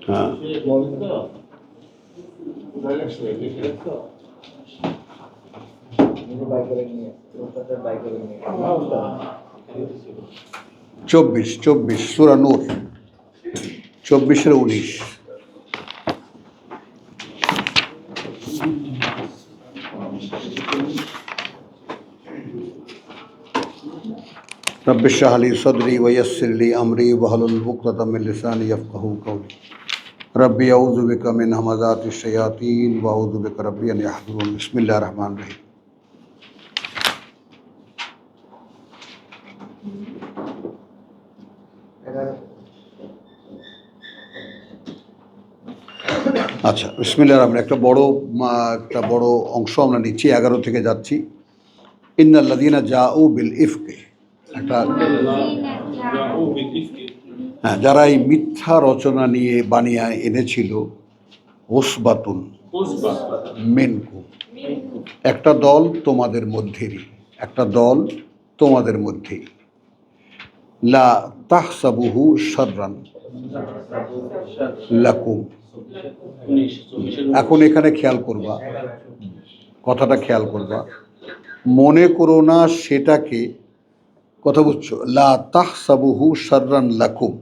হ্যাঁ, চব্বিশ 24 সূরা নূর 24-19। रब्बि इश्रह ली सदरी वयस्सिर ली अमरी वहलुल उक़दतम मिन लिसानी यफ़क़हू क़ौली रब्बि अऊज़ु बिका मिन हमाज़ातिश शयातीन व अऊज़ु बिका रब्बि अन यहज़ुरून। बिस्मिल्लाहिर रहमानिर रहीम। আচ্ছা, বিসমিল্লাহির রহমানির রহিম। একটা বড় অংশ আমরা নিচ্ছি, 11 থেকে যাচ্ছি। ইন্নাল্লাযীনা জাউ বিল ইফকি, হ্যাঁ, যারা এই মিথ্যা রচনা নিয়ে বানিয়ে এনেছিল, উসবাতুন মিনকুম, একটা দল তোমাদের মধ্যেরই, একটা দল তোমাদের মধ্যেই। লা তাহসাবুহু শাররান লাকুম। এখন এখানে খেয়াল করবা, কথাটা খেয়াল করবা, মনে করো না সেটাকে, কথা বুঝছো, লা তাহসাবুহু শাররান লাকুম,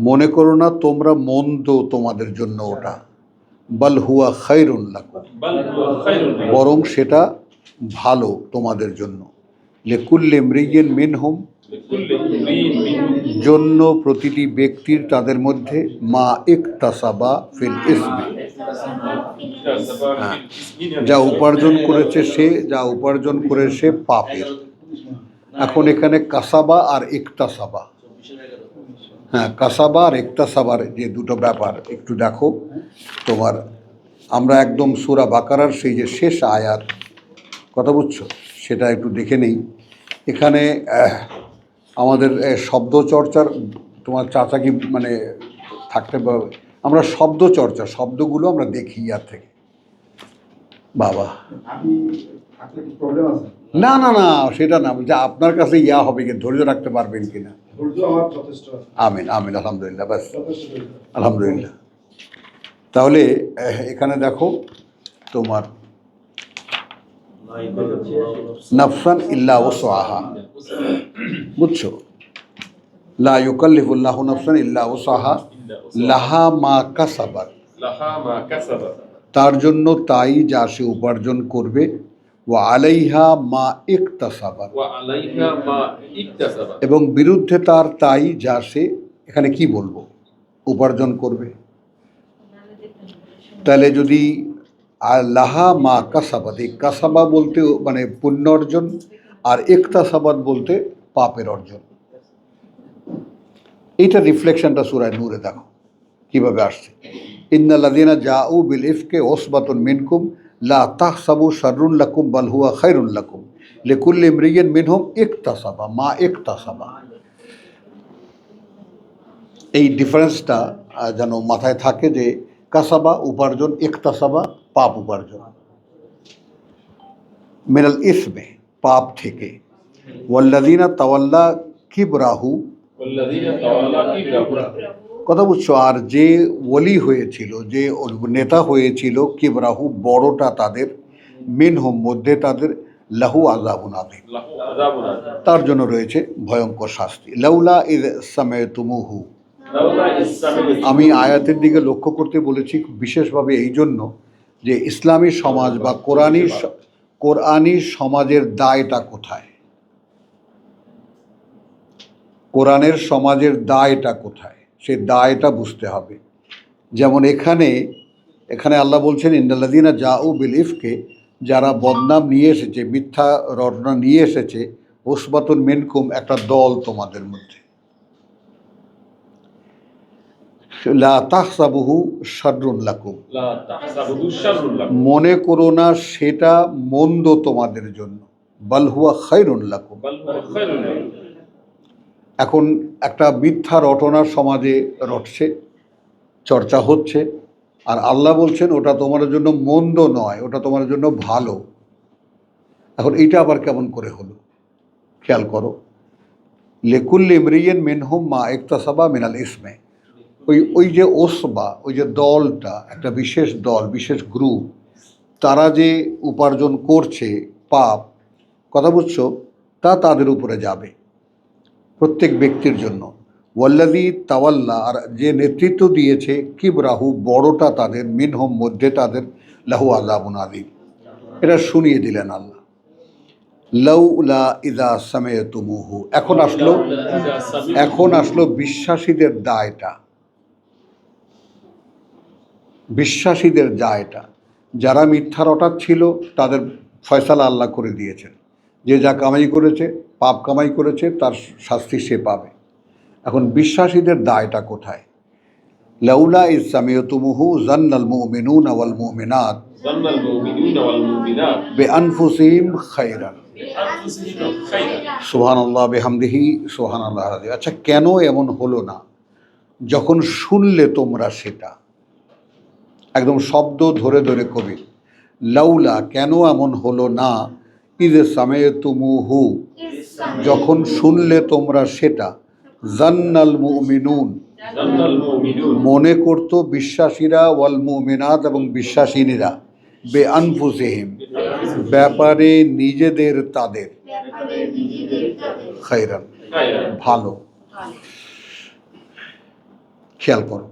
মনে করো না তোমরা মন্দ তোমাদের জন্য ওটা, বাল হুয়া খায়রুন লাকুম, বরং সেটা ভালো তোমাদের জন্য। লিকুল্লি ইমরিইন মিনহুম, জন্য প্রতিটি ব্যক্তির তাদের মধ্যে, মা ইকতাসাবা ফিল ইসমি, যা উপার্জন করেছে সে, যা উপার্জন করেছে পাপের। এখন এখানে কাসাবা আর ইকতাসাবা, হ্যাঁ, কাসাবা আর ইকতাসাবার যে দুটো ব্যাপার একটু দেখো তোমার। আমরা একদম সূরা বাকারার সেই যে শেষ আয়াত, কথা বুঝছো, সেটা একটু দেখে নেই। এখানে আমাদের শব্দ চর্চার, তোমার চাচা কি মানে থাকতে পারবে, আমরা শব্দ চর্চা, শব্দগুলো আমরা দেখি ইয়ার থেকে। বাবা না না না, সেটা না, যে আপনার কাছে ইয়া হবে কি, ধৈর্য রাখতে পারবেন কিনা। আমিন আমিন, আলহামদুলিল্লাহ, ব্যাস আলহামদুলিল্লাহ। তাহলে এখানে দেখো তোমার নাফসান ইল্লা উসআহা, বুঝছো, লা ইউকাল্লিফুল্লাহু নাফসান ইল্লা উসআহা লাহা মা কাসাবাত, তার জন্য তাই যা সে উপার্জন করবে, ওয়া আলাইহা মা ইকতাসাবাত, এবং বিরুদ্ধে তার তাই যা সে, এখানে কি বলবো, উপার্জন করবে। তাহলে যদি লাহা মা কাসাবাত, এই কাসাবা বলতে মানে পুণ্য অর্জন, আর ইকতাসাবাত বলতে পাপের অর্জন। এইটা রিফ্লেকশনটা সূরা নূরে দেখো কিভাবে আসছে। ইন্নাল্লাযীনা জাউ বিল ইফকি উসবাতুন মিনকুম লা তাহসাবু শাররুন লাকুম বাল হুয়া খায়রুন লাকুম লিকুল্লি ইমরিইন মিনহুম ইকতাসাবা মা ইকতাসাবা। এই ডিফারেন্সটা যেন মাথায় থাকে যে কাসাবা উপার্জন, ইকতাসাবা পাপ উপার্জন। মিনাল ইসমে, পাপ থেকে। ওয়াল্লাযীনা তাওয়াল্লা কিবরাহু, কথা বুঝছো, আর যে ওলি হয়েছিল, যে নেতা হয়েছিল, কিবরাহু বড়টা তাদের, মিনহুম মধ্যে তাদের, লাহু আযাবুন আযীম, তার জন্য রয়েছে ভয়ঙ্কর শাস্তি। লাউলা ইয সামা'তুমুহু, আমি আয়াতের দিকে লক্ষ্য করতে বলেছি বিশেষভাবে এই জন্য যে ইসলামী সমাজ বা কোরআনী সমাজের দায়টা কোথায়, কোরআনের সমাজের দায়টা কোথায়, সে দায়টা বুঝতে হবে। যেমন এখানে আল্লাহ বলছেন ইন্নাল্লাযীনা জাউ বিল ইফকি, যারা বদনাম নিয়ে এসেছে, মিথ্যা রটনা নিয়ে এসেছে, উসবাতুন মিনকুম, একটা দল তোমাদের মধ্যে। লা তাহসাবুহু শাররুন লাকুম, মনে করো না সেটা মন্দ তোমাদের জন্য, বাল হুয়া খায়রুন লাকুম। এখন একটা মিথ্যা রটনার সমাজে রটছে, চর্চা হচ্ছে, আর আল্লাহ বলছেন ওটা তোমার জন্য মন্দ নয়, ওটা তোমার জন্য ভালো। এখন এইটা আবার কেমন করে হলো? খেয়াল করো, লিকুল্লি ইমরিইন মিনহুম মা ইকতাসাবা মিনাল ইসমে, ওই যে ওসবা, ওই যে দলটা, একটা বিশেষ দল, বিশেষ গ্রুপ, তারা যে উপার্জন করছে পাপ, কথা বুঝছো, তা তাদের উপরে যাবে প্রত্যেক ব্যক্তির জন্য। ওয়াল্লাযী তাওয়াল্লা, আর যে নেতৃত্ব দিয়েছে, কিবরাহু, বড়টা তাদের, মিনহুম, মধ্যে তাদের, লাহু আযাবুন আযীম, এটা শুনিয়ে দিলেন আল্লাহ। লাউলা ইযা সামি'তুমুহু, এখন আসলো বিশ্বাসীদের দায়টা, বিশ্বাসীদের দায়টা। যারা মিথ্যা রটাত ছিল তাদের ফয়সালা আল্লাহ করে দিয়েছেন, যে যা কামাই করেছে, পাপ কামাই করেছে, তার শাস্তি সে পাবে। এখন বিশ্বাসীদের দায়টা কোথায়? লাউলা ইজ সামি'তুমুহু যান্নাল মুমিনুনা ওয়াল মুমিনাত বিআনফুসিহিম খায়রান। সুবহানাল্লাহ বিহামদিহি সুবহানাল্লাহ আযীম। আচ্ছা, কেন এমন হলো না যখন শুনলে তোমরা সেটা? একদম শব্দ ধরে ধরে কবি, লাউলা, কেন এমন হলো না, ইজ সামি'তুমুহু, যখন শুনলে তোমরা সেটা, জান্নাল মুমিনুন, মনে করতো বিশ্বাসীরা, ওয়াল মুমিনাত, এবং বিশ্বাসিনীরা, বেআনফুসিহিম, ব্যাপারে নিজেদের, তাদের, খায়রান, ভালো। খেয়াল করো,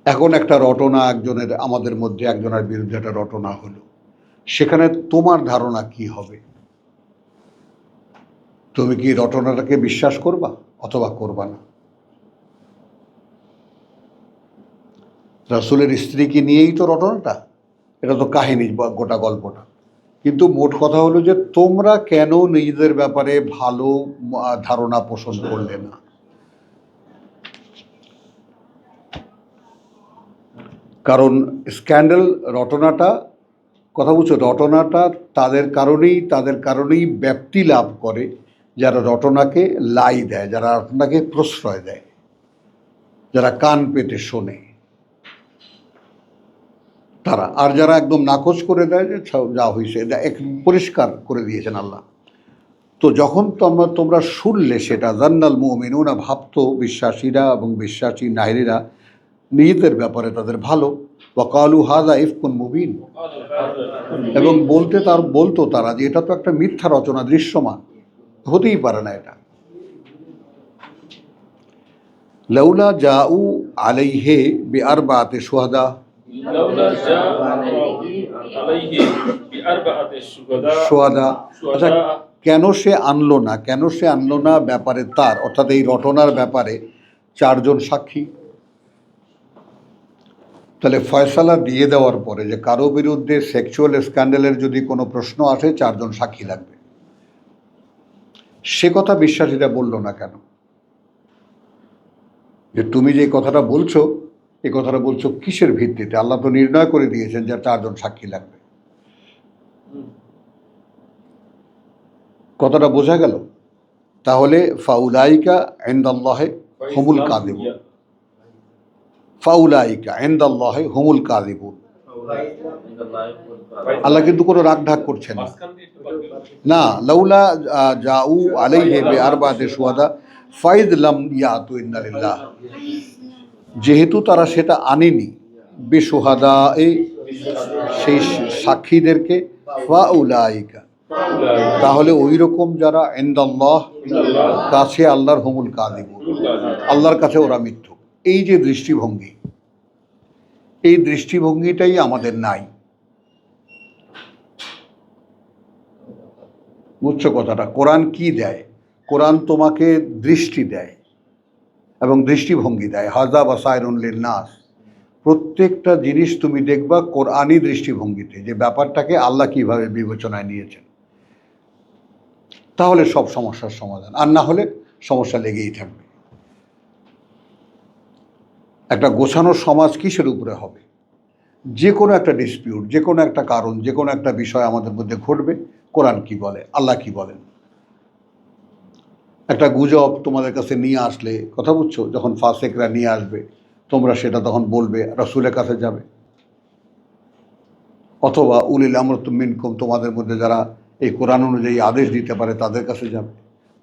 এখন একটা রটনা একজনের, আমাদের মধ্যে একজনের বিরুদ্ধে একটা রটনা হলো, সেখানে তোমার ধারণা কি হবে? তুমি কি রটনাটাকে বিশ্বাস করবা অথবা করবা না? রাসূলের স্ত্রীকে নিয়েই তো রটনাটা, এটা তো কাহিনী বা গোটা গল্পটা। কিন্তু মোট কথা হলো যে তোমরা কেন নিজেদের ব্যাপারে ভালো ধারণা পোষণ করলে না? কারণ স্ক্যান্ডাল, রটনাটা, কথা বুঝছো, রটনাটা তাদের কারণেই ব্যাপ্তি লাভ করে যারা রটনাকে লাই দেয়, যারা রটনাকে প্রশ্রয় দেয়, যারা কান পেতে শোনে তারা। আর যারা একদম নাকচ করে দেয় যে যা হয়েছে, পরিষ্কার করে দিয়েছেন আল্লাহ। তো যখন তোমরা শুনলে সেটা, জান্নাল মুমিনুনা, ভাবতো বিশ্বাসীরা এবং বিশ্বাসী নারীরা নিজেদের ব্যাপারে তাদের ভালো, ওয়াকালু হাযা ইফকুন মুবিন, এবং বলতো তারা যে এটা তো একটা মিথ্যা রচনা, দৃশ্যমান, হতেই পারে না এটা। লাউলা জাউ আলাইহি বিআরবাআতি শুহাদা, শুহাদা, আচ্ছা, কেন সে আনলো না ব্যাপারে তার, অর্থাৎ এই রটনার ব্যাপারে 4 জন সাক্ষী? তাহলে ফয়সালা দিয়ে দেওয়ার পরে যে কারো বিরুদ্ধে সেক্সুয়াল স্ক্যান্ডালের যদি কোনো প্রশ্ন আসে 4 জন সাক্ষী লাগবে, সে কথা বিশ্বাসীরা বলল না কেন? যে তুমি যে কথাটা বলছো, এই কথাটা বলছো কিসের ভিত্তিতে? আল্লাহ তো নির্ণয় করে দিয়েছেন যে 4 জন সাক্ষী লাগবে। কথাটা বোঝা গেল? তাহলে ফাউলাইকা ইনদাল্লাহি হুমুল কাযিবুন, ফাউলাইকা ইনদাল্লাহি হুমুল কাযিবুন। আল্লাহ কিন্তু কোনো রাগঢাক করছেন না। লাউলা জাউ আলাইহি বিআরবাআতি শুহাদা ফাইদ লাম ইয়াতু ইন্না লিল্লাহ, যেহেতু তারা সেটা আনেনি, বিশুহাদা, সেই সাক্ষীদেরকে, ফাউলাইকা, তাহলে ওই রকম যারা ইনদাল্লাহ, কাছে আল্লাহর, হুমুল কাযিবুন, আল্লাহর কাছে ওরা মিথ্যুক। এই যে দৃষ্টিভঙ্গি, এই দৃষ্টিভঙ্গিটাই আমাদের নাই। বুঝছো কথাটা? কোরআন কি দেয়? কোরআন তোমাকে দৃষ্টি দেয় এবং দৃষ্টিভঙ্গি দেয়। হাযা বাসায়রুন লিন্নাস, প্রত্যেকটা জিনিস তুমি দেখবা কোরআনই দৃষ্টিভঙ্গিতে, যে ব্যাপারটাকে আল্লাহ কিভাবে বিবেচনায় নিয়েছেন। তাহলে সব সমস্যার সমাধান, আর না হলে সমস্যা লেগেই থাকবে। একটা গোছানো সমাজ কিসের উপরে হবে? যে কোনো একটা ডিসপিউট, যে কোনো একটা কারণ, যে কোনো একটা বিষয় আমাদের মধ্যে ঘটবে, কোরআন কি বলে, আল্লাহ কি বলেন। একটা গুজব তোমাদের কাছে নিয়ে আসলে, কথা বুঝছো, যখন ফাসেকরা নিয়ে আসবে, তোমরা সেটা তখন বলবে, রাসূলের কাছে যাবে, অথবা উলিল আমর মিনকুম, তোমাদের মধ্যে যারা এই কোরআন অনুযায়ী আদেশ দিতে পারে তাদের কাছে যাবে,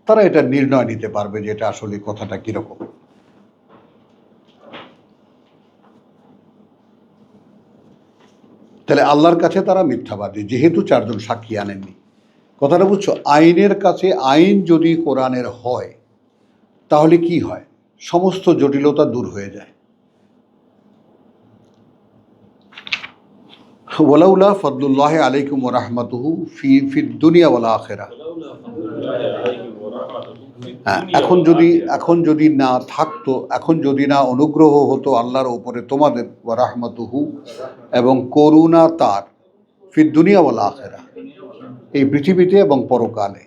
তারা এটা নির্ণয় নিতে পারবে যে এটা আসলে কথাটা কীরকম। তাহলে আল্লাহর কাছে তারা মিথ্যাবাদী, যেহেতু চারজন সাক্ষী আনেননি। কথাটা বুঝছো? আইনের কাছে আইন যদি কোরআনের হয় তাহলে কি হয়? সমস্ত জটিলতা দূর হয়ে যায়। ওয়ালাউলা ফদলুল্লাহ আলাইকুম ওয়া রাহমাতুহু ফিদ দুনিয়া ওয়াল আখিরাহ। হ্যাঁ, এখন যদি না থাকতো, এখন যদি না অনুগ্রহ হতো আল্লাহর ওপরে তোমাদের, ওয়া রাহমাতুহু, এবং করুণা তার, ফিদ দুনিয়া ওয়াল আখিরাহ, এই পৃথিবীতে এবং পরকালে,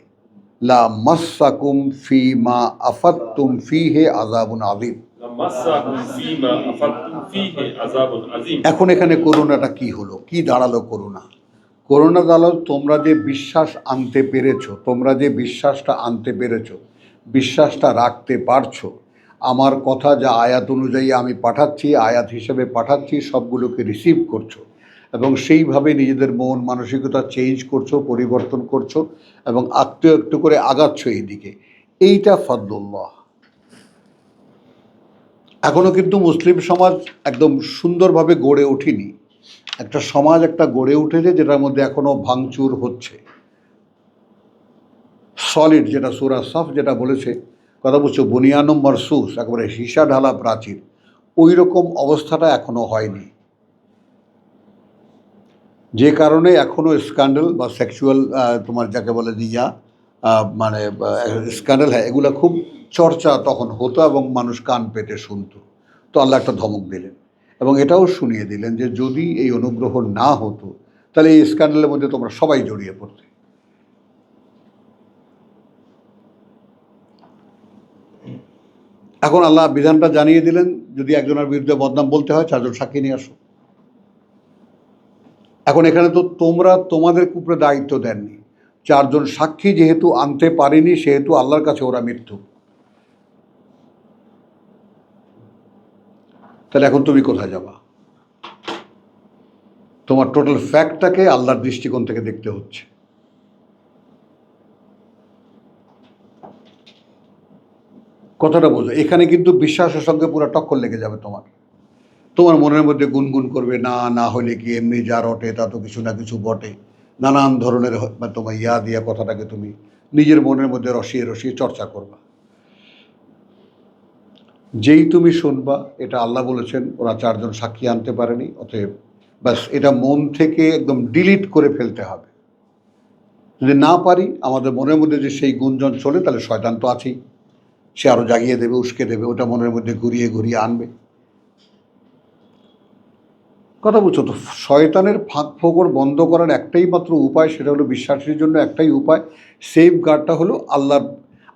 লা মাসসাকুম ফীমা আফাদতুম ফীহি আযাবুন আযীম। এখন এখানে করুণাটা কি হলো, কি দাঁড়ালো? করুণা দাঁড়ালো তোমরা যে বিশ্বাস আনতে পেরেছো, তোমরা যে বিশ্বাসটা আনতে পেরেছো, বিশ্বাসটা রাখতে পারছো, আমার কথা যা আয়াত অনুযায়ী আমি পাঠাচ্ছি, আয়াত হিসেবে পাঠাচ্ছি, সবগুলোকে রিসিভ করছো এবং সেইভাবে নিজেদের মন মানসিকতা চেঞ্জ করছো, পরিবর্তন করছো এবং একটু একটু করে আগাচ্ছ এই দিকে। এইটা ফদলুল্লাহ। এখনও কিন্তু মুসলিম সমাজ একদম সুন্দরভাবে গড়ে ওঠেনি। একটা সমাজ একটা গড়ে উঠেছে যেটার মধ্যে এখনও ভাঙচুর হচ্ছে। সলিড, যেটা সূরা সাফ যেটা বলেছে, কথা বলছো বুনিয়ানুম মারসুস, একেবারে হিসা ঢালা প্রাচীর, ওই রকম অবস্থাটা এখনও হয়নি। যে কারণে এখনও স্ক্যান্ডাল বা সেক্সুয়াল, তোমার যাকে বলে দিয়া, মানে স্ক্যান্ডাল, হ্যাঁ, এগুলো খুব চর্চা তখন হতো এবং মানুষ কান পেতে শুনতো। তো আল্লাহ একটা ধমক দিলেন এবং এটাও শুনিয়ে দিলেন যে যদি এই অনুগ্রহ না হতো তাহলে এই স্ক্যান্ডালের মধ্যে তোমরা সবাই জড়িয়ে পড়তে। এখন আল্লাহ বিধানটা জানিয়ে দিলেন, যদি একজনের বিরুদ্ধে বদনাম বলতে হয় চারজন সাক্ষী নিয়ে আসো। এখন এখানে তো তোমরা তোমাদের উপরে দায়িত্ব দেননি, চারজন সাক্ষী যেহেতু আনতে পারেনি সেহেতু আল্লাহর কাছে ওরা মৃত্যু। তাহলে এখন তুমি কোথায় যাবা? তোমার টোটাল ফ্যাক্টটাকে আল্লাহর দৃষ্টিকোণ থেকে দেখতে হচ্ছে। কথাটা বোঝো, এখানে কিন্তু বিশ্বাসের সঙ্গে পুরো টক্কর লেগে যাবে। তোমার মনের মধ্যে গুনগুন করবে, না না হলে কি এমনি যা রটে তা তো কিছু না কিছু বটে, নানান ধরনের তোমার দিয়া কথাটাকে তুমি নিজের মনের মধ্যে রসিয়ে রসিয়ে চর্চা করবা। যেই তুমি শুনবা এটা আল্লাহ বলেছেন ওরা চারজন সাক্ষী আনতে পারেনি, অতএব ব্যাস এটা মন থেকে একদম ডিলিট করে ফেলতে হবে। যদি না পারি, আমাদের মনের মধ্যে যে সেই গুঞ্জন চলে, তাহলে শয়তান তো আছেই, সে আরও জাগিয়ে দেবে, উস্কে দেবে, ওটা মনের মধ্যে ঘুরিয়ে ঘুরিয়ে আনবে। কথা বলছো তো? শয়তানের ফাঁক ফোকর বন্ধ করার একটাই মাত্র উপায়, সেটা হলো বিশ্বাসের জন্য একটাই উপায়, সেফ গার্ডটা হলো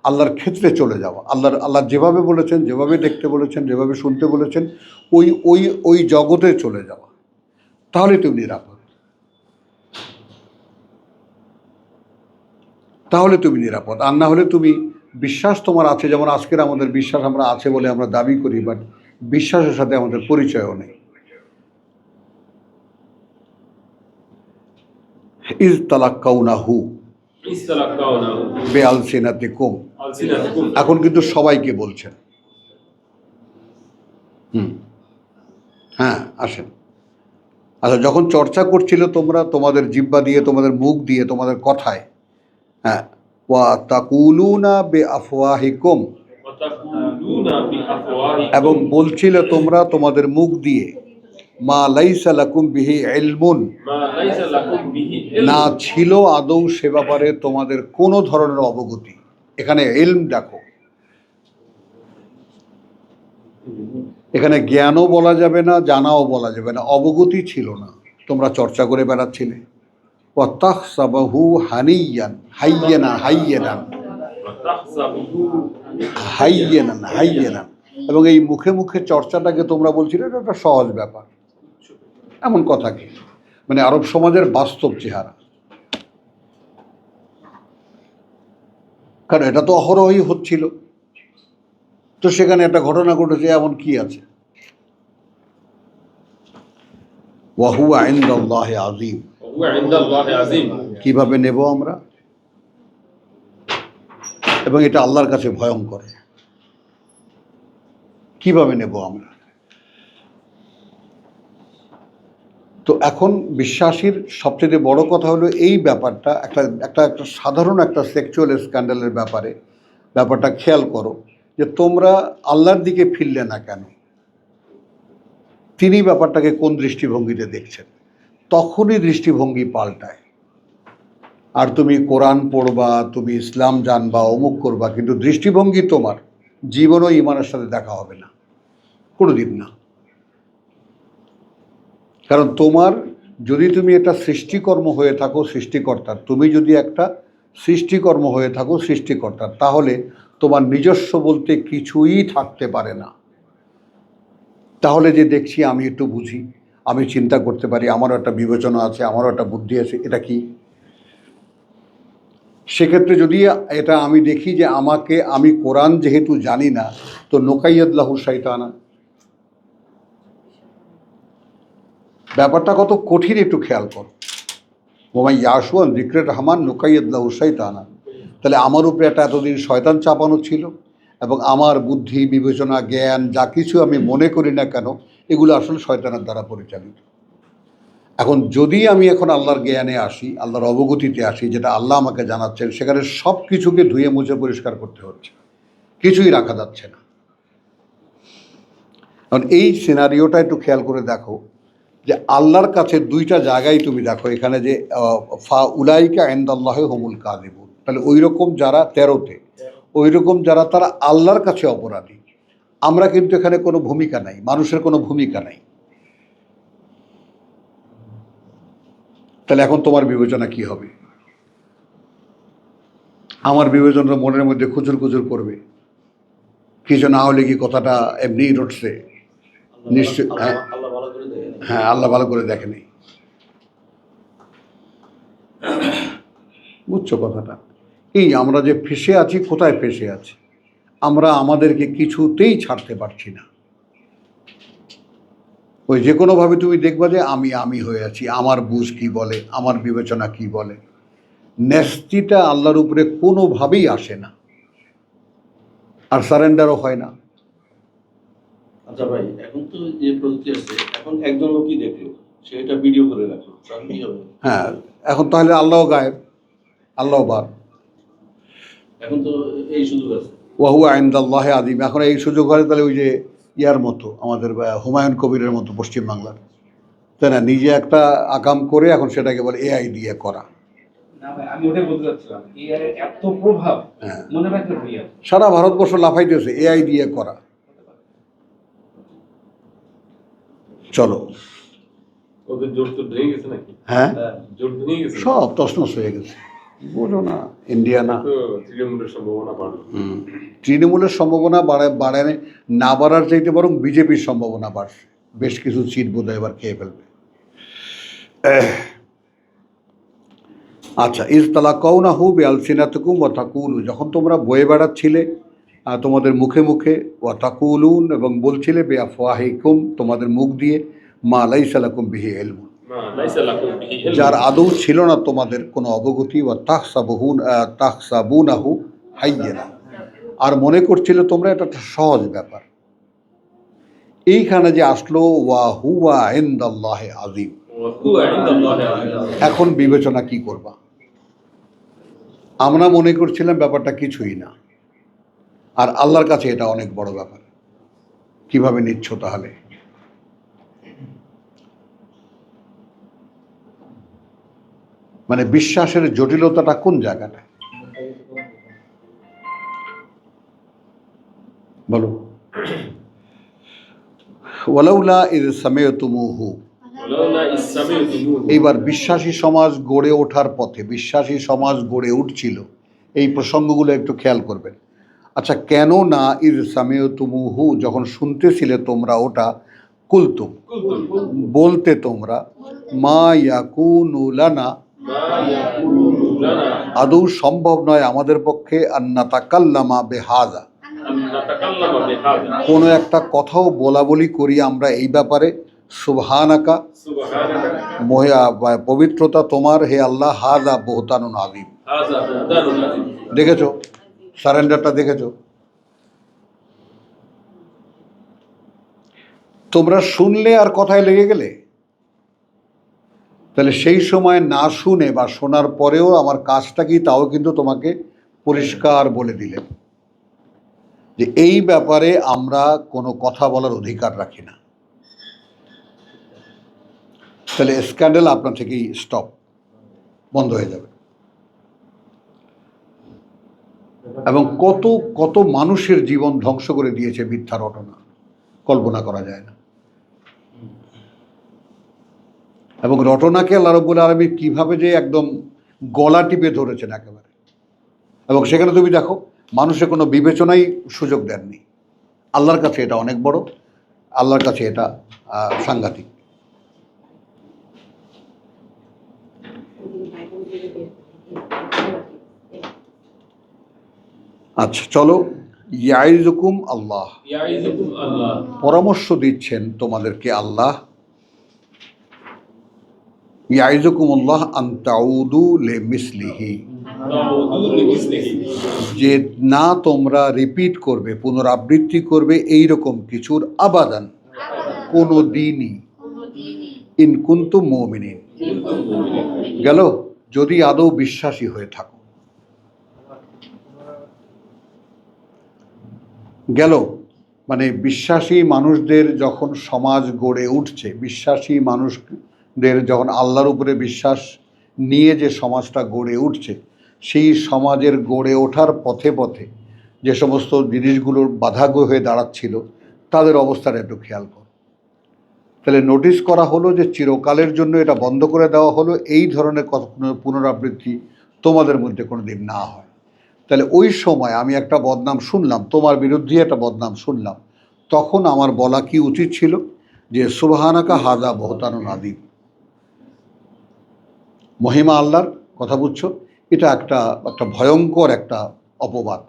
আল্লাহর ক্ষেত্রে চলে যাওয়া। আল্লাহ যেভাবে বলেছেন, যেভাবে দেখতে বলেছেন, যেভাবে শুনতে বলেছেন, ওই ওই ওই জগতে চলে যাওয়া, তাহলে তুমি নিরাপদ। আর না হলে তুমি বিশ্বাস তোমার আছে, যেমন আজকের আমাদের বিশ্বাস আমরা আছে বলে আমরা দাবি করি, বাট বিশ্বাসের সাথে আমাদের পরিচয়ও নেই। ইজ তালাক্কাউনাহু বিআলসিনাতিকুম, এখন কিন্তু সবাইকে বলছেন। হ্যাঁ, আসেন। আচ্ছা, যখন চর্চা করছিল তোমরা তোমাদের জিহ্বা দিয়ে, তোমাদের মুখ দিয়ে, তোমাদের কথায়, হ্যাঁ, ওয়া তাকুলুনা বিআফওয়াহিকুম, এবং বলছিলে তোমরা তোমাদের মুখ দিয়ে, মা লাইসা লাকুম বিহি ইলমুন, না ছিল আদৌ সে ব্যাপারে তোমাদের কোনো ধরনের অবগতি। এখানে ইলম দেখো, এখানে জ্ঞানও বলা যাবে না, জানাও বলা যাবে না, অবগতি ছিল না, তোমরা চর্চা করে বেড়াচ্ছিলে। ওয়াতাহসাবহু হানিয়ান হাইয়ানা হাইয়ানান হাইয়ানান হাইয়ানান, এবং এই মুখে মুখে চর্চাটাকে তোমরা বলছিলে এটা একটা সহজ ব্যাপার। এমন কথা কি? মানে আরব সমাজের বাস্তব চেহারা। কারণ এটা তো অহরহই হচ্ছিল, তো সেখানে একটা ঘটনা ঘটেছে, এমন কি আছে? ওয়াহুয়া ইনদাল্লাহি আযীম, কিভাবে নেব আমরা, এবং এটা আল্লাহর কাছে ভয়ঙ্কর। কিভাবে নেব আমরা? তো এখন বিশ্বাসীর সবচেয়ে বড় কথা হলো এই ব্যাপারটা, একটা সাধারণ একটা সেক্সুয়াল স্ক্যান্ডালের ব্যাপারটা খেয়াল করো যে তোমরা আল্লাহর দিকে ফিরলে না কেন, তিনি ব্যাপারটাকে কোন দৃষ্টিভঙ্গিতে দেখছেন, তখনই দৃষ্টিভঙ্গি পাল্টায়। আর তুমি কোরআন পড়বা, তুমি ইসলাম জানবা, অমুক করবা, কিন্তু দৃষ্টিভঙ্গি তোমার জীবনও ইমানের সাথে দেখা হবে না, কোনোদিন না। কারণ তোমার যদি তুমি একটা সৃষ্টিকর্ম হয়ে থাকো সৃষ্টিকর্তার, তুমি যদি একটা সৃষ্টিকর্ম হয়ে থাকো সৃষ্টিকর্তার, তাহলে তোমার নিজস্ব বলতে কিছুই থাকতে পারে না। তাহলে যে দেখছি আমি একটু বুঝি, আমি চিন্তা করতে পারি, আমারও একটা বিবেচনা আছে, আমারও একটা বুদ্ধি আছে, এটা কি? সেক্ষেত্রে যদি এটা আমি দেখি যে আমি কোরআন যেহেতু জানি না, তো নোকাইয়াদলাহু শাইতানা, ব্যাপারটা কত কঠিন একটু খেয়াল কর। ওমাই ইয়াসুয়ান যিকরির রহমান নোকাইয়াদলাহু শাইতানা, তাহলে আমার উপরে একটা এতদিন শয়তান চাপানো ছিল, এবং আমার বুদ্ধি বিবেচনা জ্ঞান যা কিছু আমি মনে করি না কেন, এগুলো আসলে শয়তানের দ্বারা পরিচালিত। এখন যদি আমি এখন আল্লাহর জ্ঞানে আসি, আল্লাহর অবগতিতে আসি, যেটা আল্লাহ আমাকে জানাচ্ছেন, সেখানে সব কিছুকে ধুয়ে মুছে পরিষ্কার করতে হচ্ছে, কিছুই রাখা যাচ্ছে না। কারণ এই সিনারিওটা একটু খেয়াল করে দেখো যে আল্লাহর কাছে দুইটা জায়গায় তুমি দেখো, এখানে যে ফা উলাইকা ইনদাল্লাহি হুমুল কাযিবুন, তাহলে ওই রকম যারা 13তে, ওই রকম যারা তারা আল্লাহর কাছে অপরাধী। আমরা কিন্তু এখানে কোনো ভূমিকা নাই, মানুষের কোনো ভূমিকা নাই। তাহলে এখন তোমার বিবেচনা কি হবে? আমার বিবেচনা মনের মধ্যে খুচুর খুচুর করবে, কিছু না হলে কি কথাটা এমনিই রটছে? নিশ্চয় হ্যাঁ, আল্লাহ ভালো করে দেখেনি। বুঝছো কথাটা? এই আমরা যে ফেসে আছি, কোথায় ফেসে আছি? আমরা আমাদেরকে কিছুতেই ছাড়তে পারছি না। ওই যে কোনোভাবে তুমি দেখবা যে আমি হয়ে আছি, আমার বুঝ কি বলে, আমার বিবেচনা কি বলে। ন্যাস্তিটা আল্লাহর উপরে কোনোভাবেই আসে না, আর সারেন্ডারও হয় না। আচ্ছা ভাই, এখন তো যে প্রযুক্তি আছে, এখন একজন লোকই দেখলো, সেটা ভিডিও করে রাখলো, তাহলে কি হবে? হ্যাঁ, এখন তাহলে আল্লাহ গায়েব, আল্লাহ বার। এখন তো এই সুযোগ আছে। ওয়াহুয়া ইনদাল্লাহি আযীম। এখন এই সুযোগ হয় তাহলে ওই যে ইয়ার মতো, আমাদের হুমায়ুন কবিরের মতো পশ্চিমবাংলার, তাই না? নিজে একটা আকাম করে এখন সেটাকে বলে এআই দিয়ে করা। না ভাই, আমি ওটাই বলতে চাচ্ছিলাম, এআই এর এত প্রভাব হ্যাঁ, মনে রাখতে ভাইয়া সারা ভারতবর্ষ লাফাইতেছে এআই দিয়ে করা। চলো, ওদের জোর তো ভেঙে গেছে নাকি? হ্যাঁ, জোর ভেঙে গেছে, সব তছনছ হয়ে গেছে। বোঝো না, ইন্ডিয়া না, তৃণমূলের সম্ভাবনা বাড়লো। তৃণমূলের সম্ভাবনা বাড়ায় না, বাড়ার চাইতে বরং বিজেপির সম্ভাবনা বাড়ছে। বেশ কিছু সিট বোধহয় এবার খেয়ে ফেলবে। আচ্ছা, ইজতালাকাউনাহু বিআলসিনাতিকুম ওয়া তাকুলু, যখন তোমরা বয়ে বেড়াচ্ছিলে তোমাদের মুখে মুখে, ওয়া তাকুলুন, এবং বলছিলে বিআফওয়াহিকুম, তোমাদের মুখ দিয়ে, মা লাইসা লাকুম বিহি ইলমুন, যার আদৌ ছিল না তোমাদের কোনো অবগতি, ওয়া তাহসাবুনাহু হাইয়্যানা, আর মনে করছিলে তোমরা এটা একটা সহজ ব্যাপার। এইখানে যে আসলো ওয়া হুয়া ইনদাল্লাহি আযীম, এখন বিবেচনা কি করবা? আমরা মনে করছিলাম ব্যাপারটা কিছুই না, আর আল্লাহর কাছে এটা অনেক বড় ব্যাপার। কিভাবে নিচ্ছ তাহলে? মানে বিশ্বাসের জটিলতাটা কোন জায়গাটা বলো? ওয়ালাউলা ইয সামি'তুমুহু, এইবার বিশ্বাসী সমাজ গড়ে ওঠার পথে, বিশ্বাসী সমাজ গড়ে উঠছিল, এই প্রসঙ্গগুলো একটু খেয়াল করবেন। আচ্ছা, কেন না ইয সামি'তুমুহু, যখন শুনতেছিলে তোমরা ওটা, কুলতুম, বলতে তোমরা, মা ইয়াকুনু লানা, আদৌ সম্ভব নয় আমাদের পক্ষে, আন্না তাকাল্লামা বেহাজা, কোনো একটা কথাও বলা বলি করি আমরা এই ব্যাপারে, সুবহানাকা, সুবহানাকা পবিত্রতা তোমার হে আল্লাহ, হাযা বুহতানুন আযীম। হাযা বুহতানুন আযীম। দেখেছো সারেন্ডারটা, দেখেছো? তোমরা শুনলে আর কথায় লেগে গেলে, তাহলে সেই সময় না শুনে বা শোনার পরেও আমার কাজটা কি তাও কিন্তু তোমাকে পরিষ্কার বলে দিলেন যে এই ব্যাপারে আমরা কোনো কথা বলার অধিকার রাখি না। তাহলে স্ক্যান্ডাল আপনার থেকেই স্টপ, বন্ধ হয়ে যাবে। এবং কত কত মানুষের জীবন ধ্বংস করে দিয়েছে মিথ্যা রটনা, কল্পনা করা যায় না। এবং রটনাকে আল্লাহ রাব্বুল আলামিন কিভাবে যে একদম গলা টিপে ধরেছেন একেবারে। এবং সেখানে তুমি দেখো মানুষের কোনো বিবেচনাই সুযোগ দেননি। আল্লাহর কাছে এটা অনেক বড়, আল্লাহর কাছে এটা সাংঘাতিক। আচ্ছা চলো, ইয়াইজুকুম আল্লাহ, ইয়াইযুকুম আল্লাহ, পরামর্শ দিচ্ছেন তোমাদেরকে আল্লাহ। ইয়াইজুকুমুল্লাহ আন তাউদু লিমিসলিহি, তাউদু লিমিসলিহি, যে না তোমরা রিপিট করবে, পুনরাবৃত্তি করবে এই রকম কিছুর আবাদান, কোনো দিনই, ইন কুনতুম মুমিনিন, গেল যদি আদৌ বিশ্বাসী হয়ে থাকো। গেল মানে বিশ্বাসী মানুষদের যখন সমাজ গড়ে উঠছে, বিশ্বাসী মানুষদের যখন আল্লাহর উপরে বিশ্বাস নিয়ে যে সমাজটা গড়ে উঠছে, সেই সমাজের গড়ে ওঠার পথে পথে যে সমস্ত জিনিসগুলোর বাধা হয়ে দাঁড়াচ্ছিল তাদের অবস্থাটা একটু খেয়াল করো। তাহলে নোটিশ করা হলো যে চিরকালের জন্য এটা বন্ধ করে দেওয়া হলো, এই ধরনের পুনরাবৃত্তি তোমাদের মধ্যে কোনো দিন না হয়। তাহলে ওই সময় আমি একটা বদনাম শুনলাম, তোমার বিরুদ্ধে একটা বদনাম শুনলাম, তখন আমার বলা কি উচিত ছিল যে সুবহানাকা হাযা বুহতানুন আযীম, মহিমা আল্লাহর, কথা বুঝছো? এটা একটা ভয়ঙ্কর একটা অপবাদ।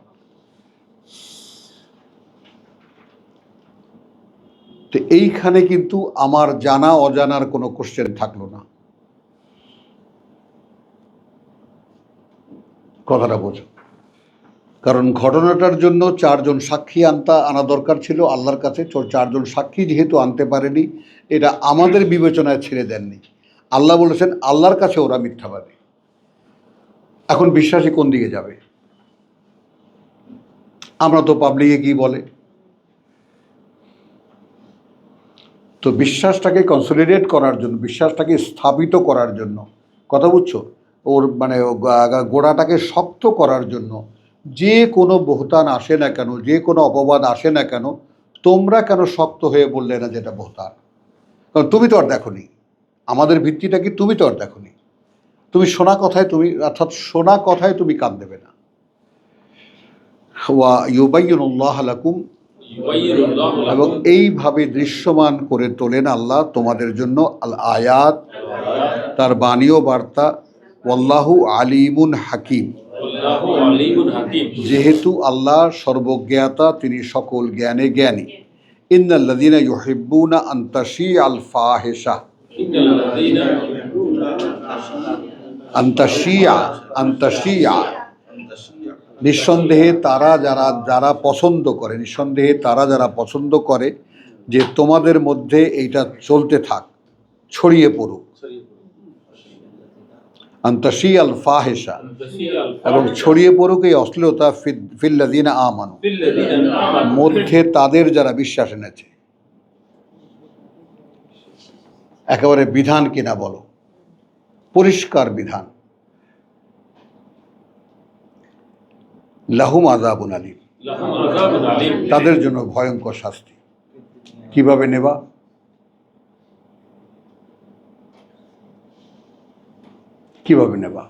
তো এইখানে কিন্তু আমার জানা অজানার কোনো কোশ্চেন থাকলো না। কথাটা বোঝো, কারণ ঘটনাটার জন্য 4 জন সাক্ষী আনা দরকার ছিল আল্লাহর কাছে। 4 জন সাক্ষী যেহেতু আনতে পারেনি, এটা আমাদের বিবেচনায় ছেড়ে দেননি। আল্লাহ বলেছেন আল্লাহর কাছে ওরা মিথ্যাবাদী। এখন বিশ্বাসী কোন দিকে যাবে? আমরা তো পাবলিকে কি বলে, তো বিশ্বাসটাকে কনসলিডেট করার জন্য, বিশ্বাসটাকে স্থাপিত করার জন্য, কথা বুঝছো, ওর মানে গোড়াটাকে শক্ত করার জন্য যে কোনো বহতান আসে না কেন, যে কোনো অপবাদ আসে না কেন, তোমরা কেন শক্ত হয়ে বললে না যেটা বহতান? কারণ তুমি তো আর দেখোনি, আমাদের ভিত্তিটা কি তুমি তো আর দেখোনি। তুমি শোনা কথায় তুমি কান দেবে না। ওয়া ইউবাইয়িনুল্লাহু লাকুম, ইউবাইয়িনুল্লাহু লাকুম, এবং এইভাবে দৃশ্যমান করে তোলেন আল্লাহ তোমাদের জন্য আল আয়াত, তার বাণী ও বার্তা। ওয়াল্লাহু আলিমুন হাকিম, আল্লাহু আলিমুন হাকিম, যেহেতু আল্লাহ সর্বজ্ঞাতা, তিনি সকল জ্ঞানে জ্ঞানী। ইন্নাল্লাযীনা ইউহিব্বুনা আন তাশিআল ফাহিশা, ইন্নাল্লাযীনা আন তাশিআ, নিঃসন্দেহে তারা যারা পছন্দ করে, নিঃসন্দেহে তারা যারা পছন্দ করে যে তোমাদের মধ্যে এইটা চলতে থাক, ছড়িয়ে পড়ুক। আন্তাশিয়াল ফাহিশা, এবং ছড়িয়ে পড়ুক এই অশ্লীলতা ফিল্লাযীনা আমানু, মধ্যে তাদের যারা বিশ্বাস এনেছে। একেবারে বিধান কিনা বলো, পরিষ্কার বিধান। লাহুম আযাবুন আলীম, লাহুম আযাবুন আলীম, তাদের জন্য ভয়ঙ্কর শাস্তি। কিভাবে নেবা? কিভাবে নেবা?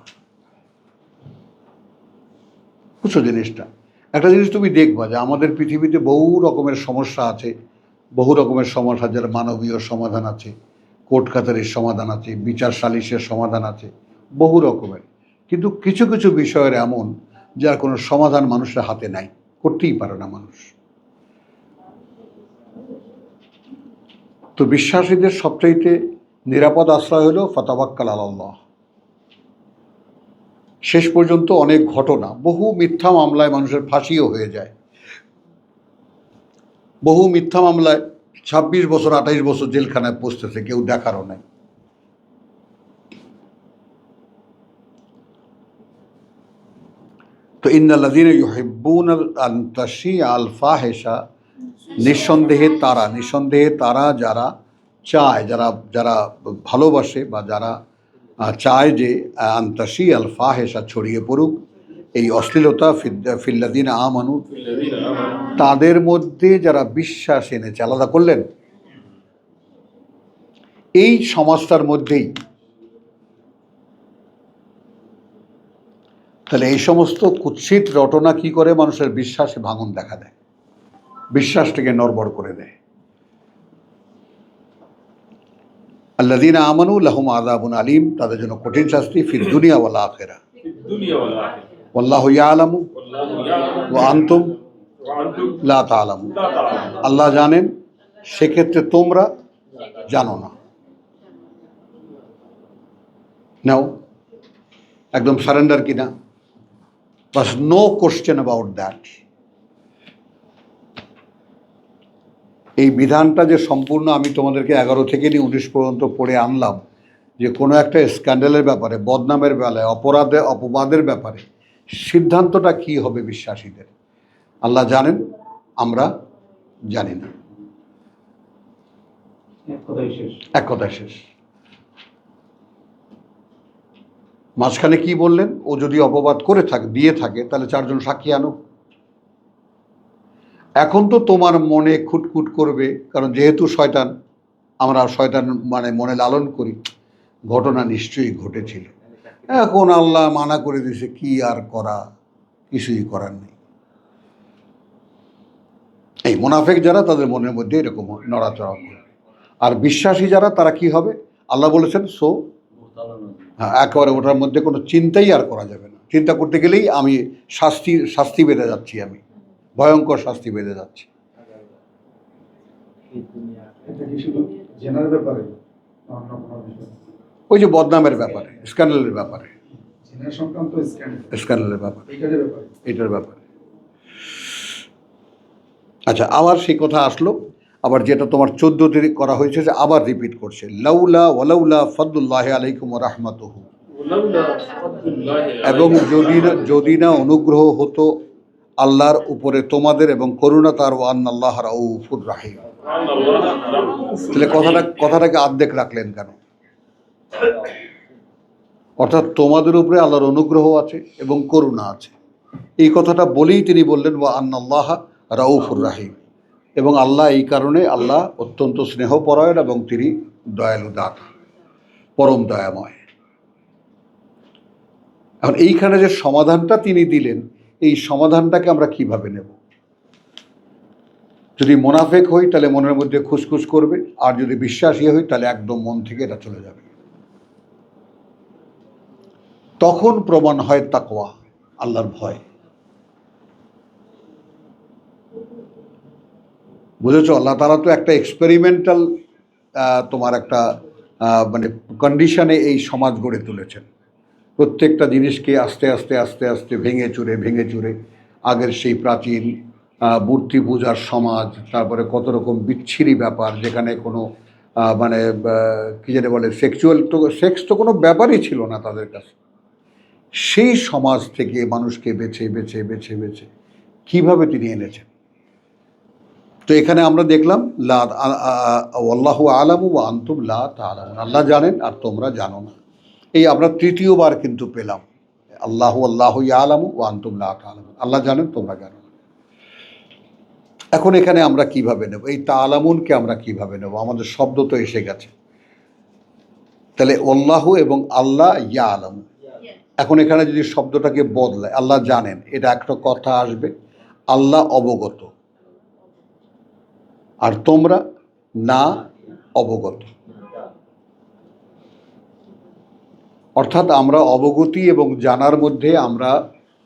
বুঝছো জিনিসটা? একটা জিনিস তুমি দেখবা যে আমাদের পৃথিবীতে বহু রকমের সমস্যা আছে, বহু রকমের সমস্যা, যার মানবীয় সমাধান আছে, কোর্ট কাছারির সমাধান আছে, বিচার সালিশের সমাধান আছে, বহু রকমের। কিন্তু কিছু কিছু বিষয়ের এমন যার কোনো সমাধান মানুষের হাতে নাই, করতেই পারে না মানুষ। তো বিশ্বাসীদের সবচাইতে নিরাপদ আশ্রয় হলো ফাতাওয়াক্কাল আলাল্লাহ। শেষ পর্যন্ত অনেক ঘটনা, বহু মিথ্যা মামলায় মানুষের ফাঁসিও হয়ে যায়, বহু মিথ্যা মামলায় 26 বছর 28 বছর জেলখানায় পৌঁছতেছে, কেউ দেখারও নাই। তো ইন্নাল্লাযীনা ইউহিব্বুনা আন তাশিআ আল ফাহিশা, নিঃসন্দেহে তারা যারা চায়, যারা ভালোবাসে বা যারা চায় যে আন তাশিআ আল ফাহিশা ছড়িয়ে পড়ুক এই অশ্লীলতা ফিল্লাযীনা আমানু, তাদের মধ্যে যারা বিশ্বাস এনেছে। আলাদা করলেন এই সমাজটার মধ্যেই। তাহলে এই সমস্ত কুৎসিত রটনা কি করে? মানুষের বিশ্বাসে ভাঙন দেখা দেয়, বিশ্বাসটাকে নড়বড় করে দেয়। আল্লাযীনা আমানু লাহুম আযাবুন আলীম, তাদের জন্য কঠিন শাস্তি ফিদ দুনিয়া ওয়াল আখিরা। ওয়াল্লাহু ইয়ালামু ওয়া আনতুম লা তা'লামুন। আল্লাহ জানেন, সেক্ষেত্রে তোমরা জানো না। নাও একদম সারেন্ডার কিনা, বাস নো কোশ্চেন অ্যাবাউট দ্যাট। এই বিধানটা যে সম্পূর্ণ আমি তোমাদেরকে 11 থেকে নিয়ে 19 পর্যন্ত পড়ে আনলাম, যে কোনো একটা স্ক্যান্ডালের ব্যাপারে, বদনামের বেলায়, অপবাদের ব্যাপারে সিদ্ধান্তটা কি হবে বিশ্বাসীদের, আল্লাহ জানেন, আমরা জানি না। এক কথায় শেষ। মাঝখানে কি বললেন? ও যদি অপবাদ করে দিয়ে থাকে তাহলে 4 জন সাক্ষী আনো। এখন তো তোমার মনে খুটখুট করবে, কারণ যেহেতু শয়তান, আমরা শয়তান মানে মনে লালন করি, ঘটনা নিশ্চয়ই ঘটেছিল। এখন আল্লাহ মানা করে দিয়েছে, কি আর করা, কিছুই করার নেই। এই মুনাফিক যারা, তাদের মনের মধ্যে এরকম নড়াচড়া করে। আর বিশ্বাসী যারা, তারা কি হবে? আল্লাহ বলেছেন হ্যাঁ, একেবারে ওটার মধ্যে কোনো চিন্তাই আর করা যাবে না। চিন্তা করতে গেলেই আমি শাস্তি বেঁধে যাচ্ছি, আমি ভয়ঙ্কর শাস্তি বেঁধে যাচ্ছি। ওই যে বদনামের ব্যাপারে, স্ক্যান্ডালের ব্যাপারে, এটার ব্যাপারে। আচ্ছা, আবার সেই কথা আসলো, আবার যেটা তোমার 14তে করা হয়েছে, যে আবার রিপিট করছে, লাউলা ওয়ালাউলা ফাদলুল্লাহি আলাইকুম ওয়া রাহমাতুহু, এবং যদি না অনুগ্রহ হতো আল্লাহর উপরে তোমাদের এবং করুণা তার, ওয়া আন্নাল্লাহ রাউফুর রাহিম। তাহলে কথাটাকে আর্ধেক রাখলেন কেন? অর্থাৎ তোমাদের উপরে আল্লাহর অনুগ্রহ আছে এবং করুণা আছে, এই কথাটা বলেই তিনি বললেন ওয়া আন্নাল্লাহ রাউফুর রাহিম, এবং আল্লাহ এই কারণে আল্লাহ অত্যন্ত স্নেহপরায়ণ এবং তিনি দয়ালু দাতা, পরম দয়াময়। এখন এইখানে যে সমাধানটা তিনি দিলেন, এই সমাধানটাকে আমরা কিভাবে নেব? যদি মুনাফিক হই তাহলে মনের মধ্যে খুসখুস করবে, আর যদি বিশ্বাসী হই তাহলে একদম মন থেকে এটা চলে যাবে। তখন প্রমাণ হয় তাকওয়া, আল্লাহর ভয়। বুঝেছ? আল্লাহ তাআলা তো একটা এক্সপেরিমেন্টাল তোমার একটা মানে কন্ডিশনে এই সমাজ গড়ে তুলেছেন। প্রত্যেকটা জিনিসকে আস্তে আস্তে আস্তে আস্তে ভেঙে চুরে আগের সেই প্রাচীন মূর্তি পূজার সমাজ, তারপরে কত রকম বিচ্ছিরি ব্যাপার, যেখানে কোনো মানে কী জানে বলে সেক্স তো কোনো ব্যাপারই ছিল না তাদের কাছে। সেই সমাজ থেকে মানুষকে বেছে বেছে বেছে বেছে কীভাবে তিনি এনেছেন। তো এখানে আমরা দেখলাম আল্লাহু আলামু ওয়া আনতুম লা তা'লামুন, আল্লাহ জানেন আর তোমরা জানো না। এই আমরা তৃতীয়বার কিন্তু পেলাম, আল্লাহু ইয়ালামু ওয়া আনতুম লা তা'লামুন, আল্লাহ জানেন তোমরা জানো না। এখন এখানে আমরা কিভাবে নেব এই তা'লামুনকে? আমরা কিভাবে নেব? আমাদের শব্দ তো এসে গেছে, তাহলে আল্লাহু এবং আল্লাহ ইয়ালামু। এখন এখানে যদি শব্দটাকে বদলায়, আল্লাহ জানেন, এটা একটা কথা আসবে, আল্লাহ অবগত আর তোমরা না অবগত। অর্থাৎ আমরা অবগতি এবং জানার মধ্যে আমরা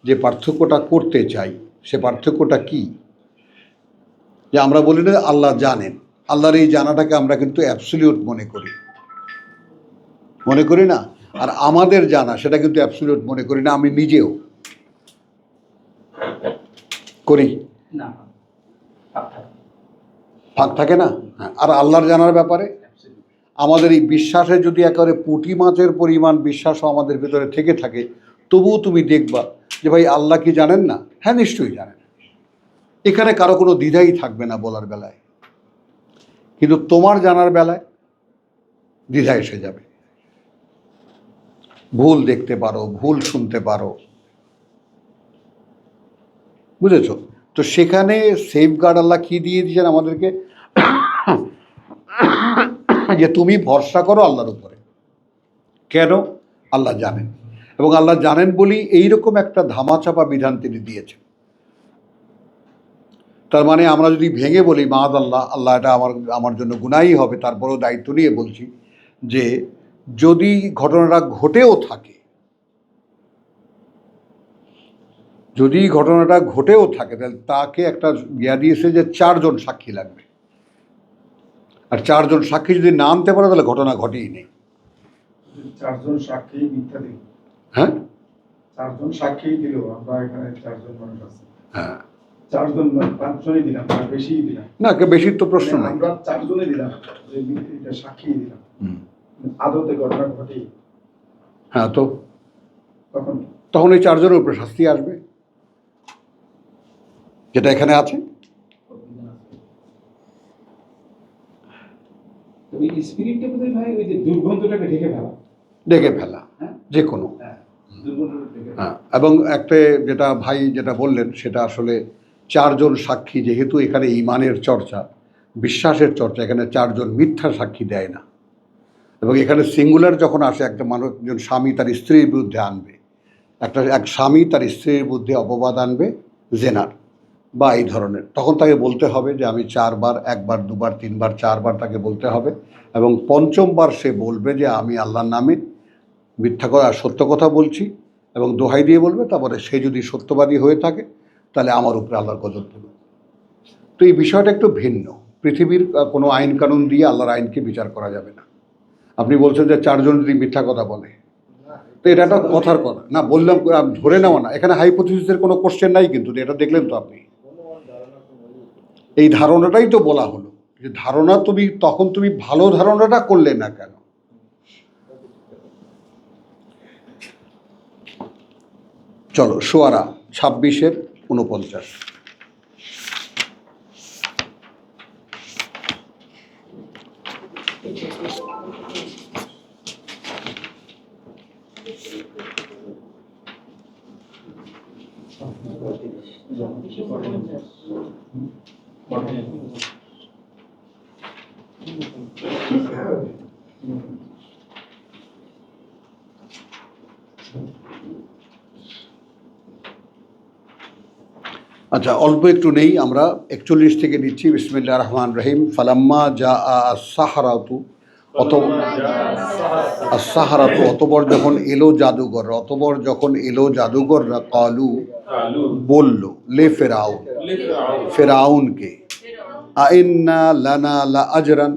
যে পার্থক্যটা করতে চাই, সে পার্থক্যটা কি? যে আমরা বলি না আল্লাহ জানেন, আল্লাহর এই জানাটাকে আমরা কিন্তু অ্যাবসলিউট মনে করি না। আর আমাদের জানা সেটা কিন্তু অ্যাবসলিউট মনে করি না, আমি নিজেও করি। না, ফাঁক থাকে না? হ্যাঁ। আর আল্লাহর জানার ব্যাপারে আমাদের এই বিশ্বাসে যদি একেবারে পুঁটি মাছের পরিমাণ বিশ্বাসও আমাদের ভিতরে থেকে থাকে, তবুও তুমি দেখবা যে ভাই আল্লাহ কি জানেন না? হ্যাঁ, নিশ্চয়ই জানেন। এখানে কারো কোনো দ্বিধাই থাকবে না বলার বেলায়। কিন্তু তোমার জানার বেলায় দ্বিধা এসে যাবে, ভুল দেখতে পারো, ভুল শুনতে পারো, বুঝেছো? তো সেখানে সেফগার্ড আল্লাহ কি দিয়ে দিয়েছেন আমাদেরকে, যে তুমি ভরসা করো আল্লাহর উপরে। কেন? আল্লাহ জানেন, এবং আল্লাহ জানেন বলেই এইরকম একটা ধামাচাপা বিধান তিনি দিয়েছেন। তার মানে আমরা যদি ভেঙে বলি মাদ আল্লাহ, আল্লাহ এটা আমার জন্য গুনাহই হবে, তারপরেও দায়িত্ব নিয়ে বলছি যে যদি ঘটনাটা ঘটেও থাকে, তাহলে তাকে একটা ইয়া দিয়েছে যে 4 জন সাক্ষী লাগবে, আর 4 জন সাক্ষী যদি না আনতে পারে তাহলে ঘটনা ঘটেই নেই। 4 জন সাক্ষী মিথ্যা দিল। হ্যাঁ, 4 জন সাক্ষী দিল, আমরা এখানে 4 জন মানুষ আছে। হ্যাঁ, 4 জন 5 জনই দিলাম, আর বেশিই দিলাম না বেশি তো প্রশ্ন নাই। আমরা 4 জনই দিলাম, যে এটা সাক্ষী দিলাম, আদতে ঘটনা ঘটেই। হ্যাঁ, তো তখন এই 4 জনের উপরে শাস্তি আসবে, যেটা এখানে আছে। ওই স্পিরিটটা বোধহয় ভাই ওই যে দুর্গন্ধটাকে ডেকে ফেলা, হ্যাঁ, যে কোনো। দুর্গন্ধটা ঢেকে হ্যাঁ, এবং একটা যেটা ভাই যেটা বললেন সেটা আসলে 4 জন সাক্ষী, যেহেতু এখানে ঈমানের চর্চা, বিশ্বাসের চর্চা, এখানে 4 জন মিথ্যা সাক্ষী দেয় না। এবং এখানে সিঙ্গুলার যখন আসে, একটা মানুষ, একজন স্বামী তার স্ত্রীর বিরুদ্ধে আনবে, এক স্বামী তার স্ত্রীর বিরুদ্ধে অপবাদ আনবে জেনার বা এই ধরনের, তখন তাকে বলতে হবে যে আমি 4 বার, 1 বার, 2 বার, 3 বার, 4 বার তাকে বলতে হবে, এবং 5ম বার সে বলবে যে আমি আল্লাহর নামে মিথ্যা কথা সত্য কথা বলছি, এবং দোহাই দিয়ে বলবে। তারপরে সে যদি সত্যবাদী হয়ে থাকে তাহলে আমার উপরে আল্লাহর গজব দেবে। তো এই বিষয়টা একটু ভিন্ন। পৃথিবীর কোনো আইন কানুন দিয়ে আল্লাহর আইনকে বিচার করা যাবে না। আপনি বলছেন যে 4 জন যদি মিথ্যা কথা বলে, তো এটা একটা কথার কথা না, বললাম ধরে নেওয়া না, এখানে হাইপোথিসিসের কোনো কোশ্চেন নাই। কিন্তু এটা দেখলেন তো আপনি, এই ধারণাটাই তো বলা হলো যে ধারণা তুমি ভালো ধারণাটা করলে না কেন? চলো শুআরা 26-49। আচ্ছা, অল্প একটু নেই, আমরা 41 থেকে নিচ্ছি। বিসমিল্লাহির রহমানির রহিম। ফালাম্মা জা আস-সাহারাতু, অতঃপর যখন এলো জাদুঘররা, কালু, বলল, লে ফেরাউনকে, আইন্না লানা লা আজরান,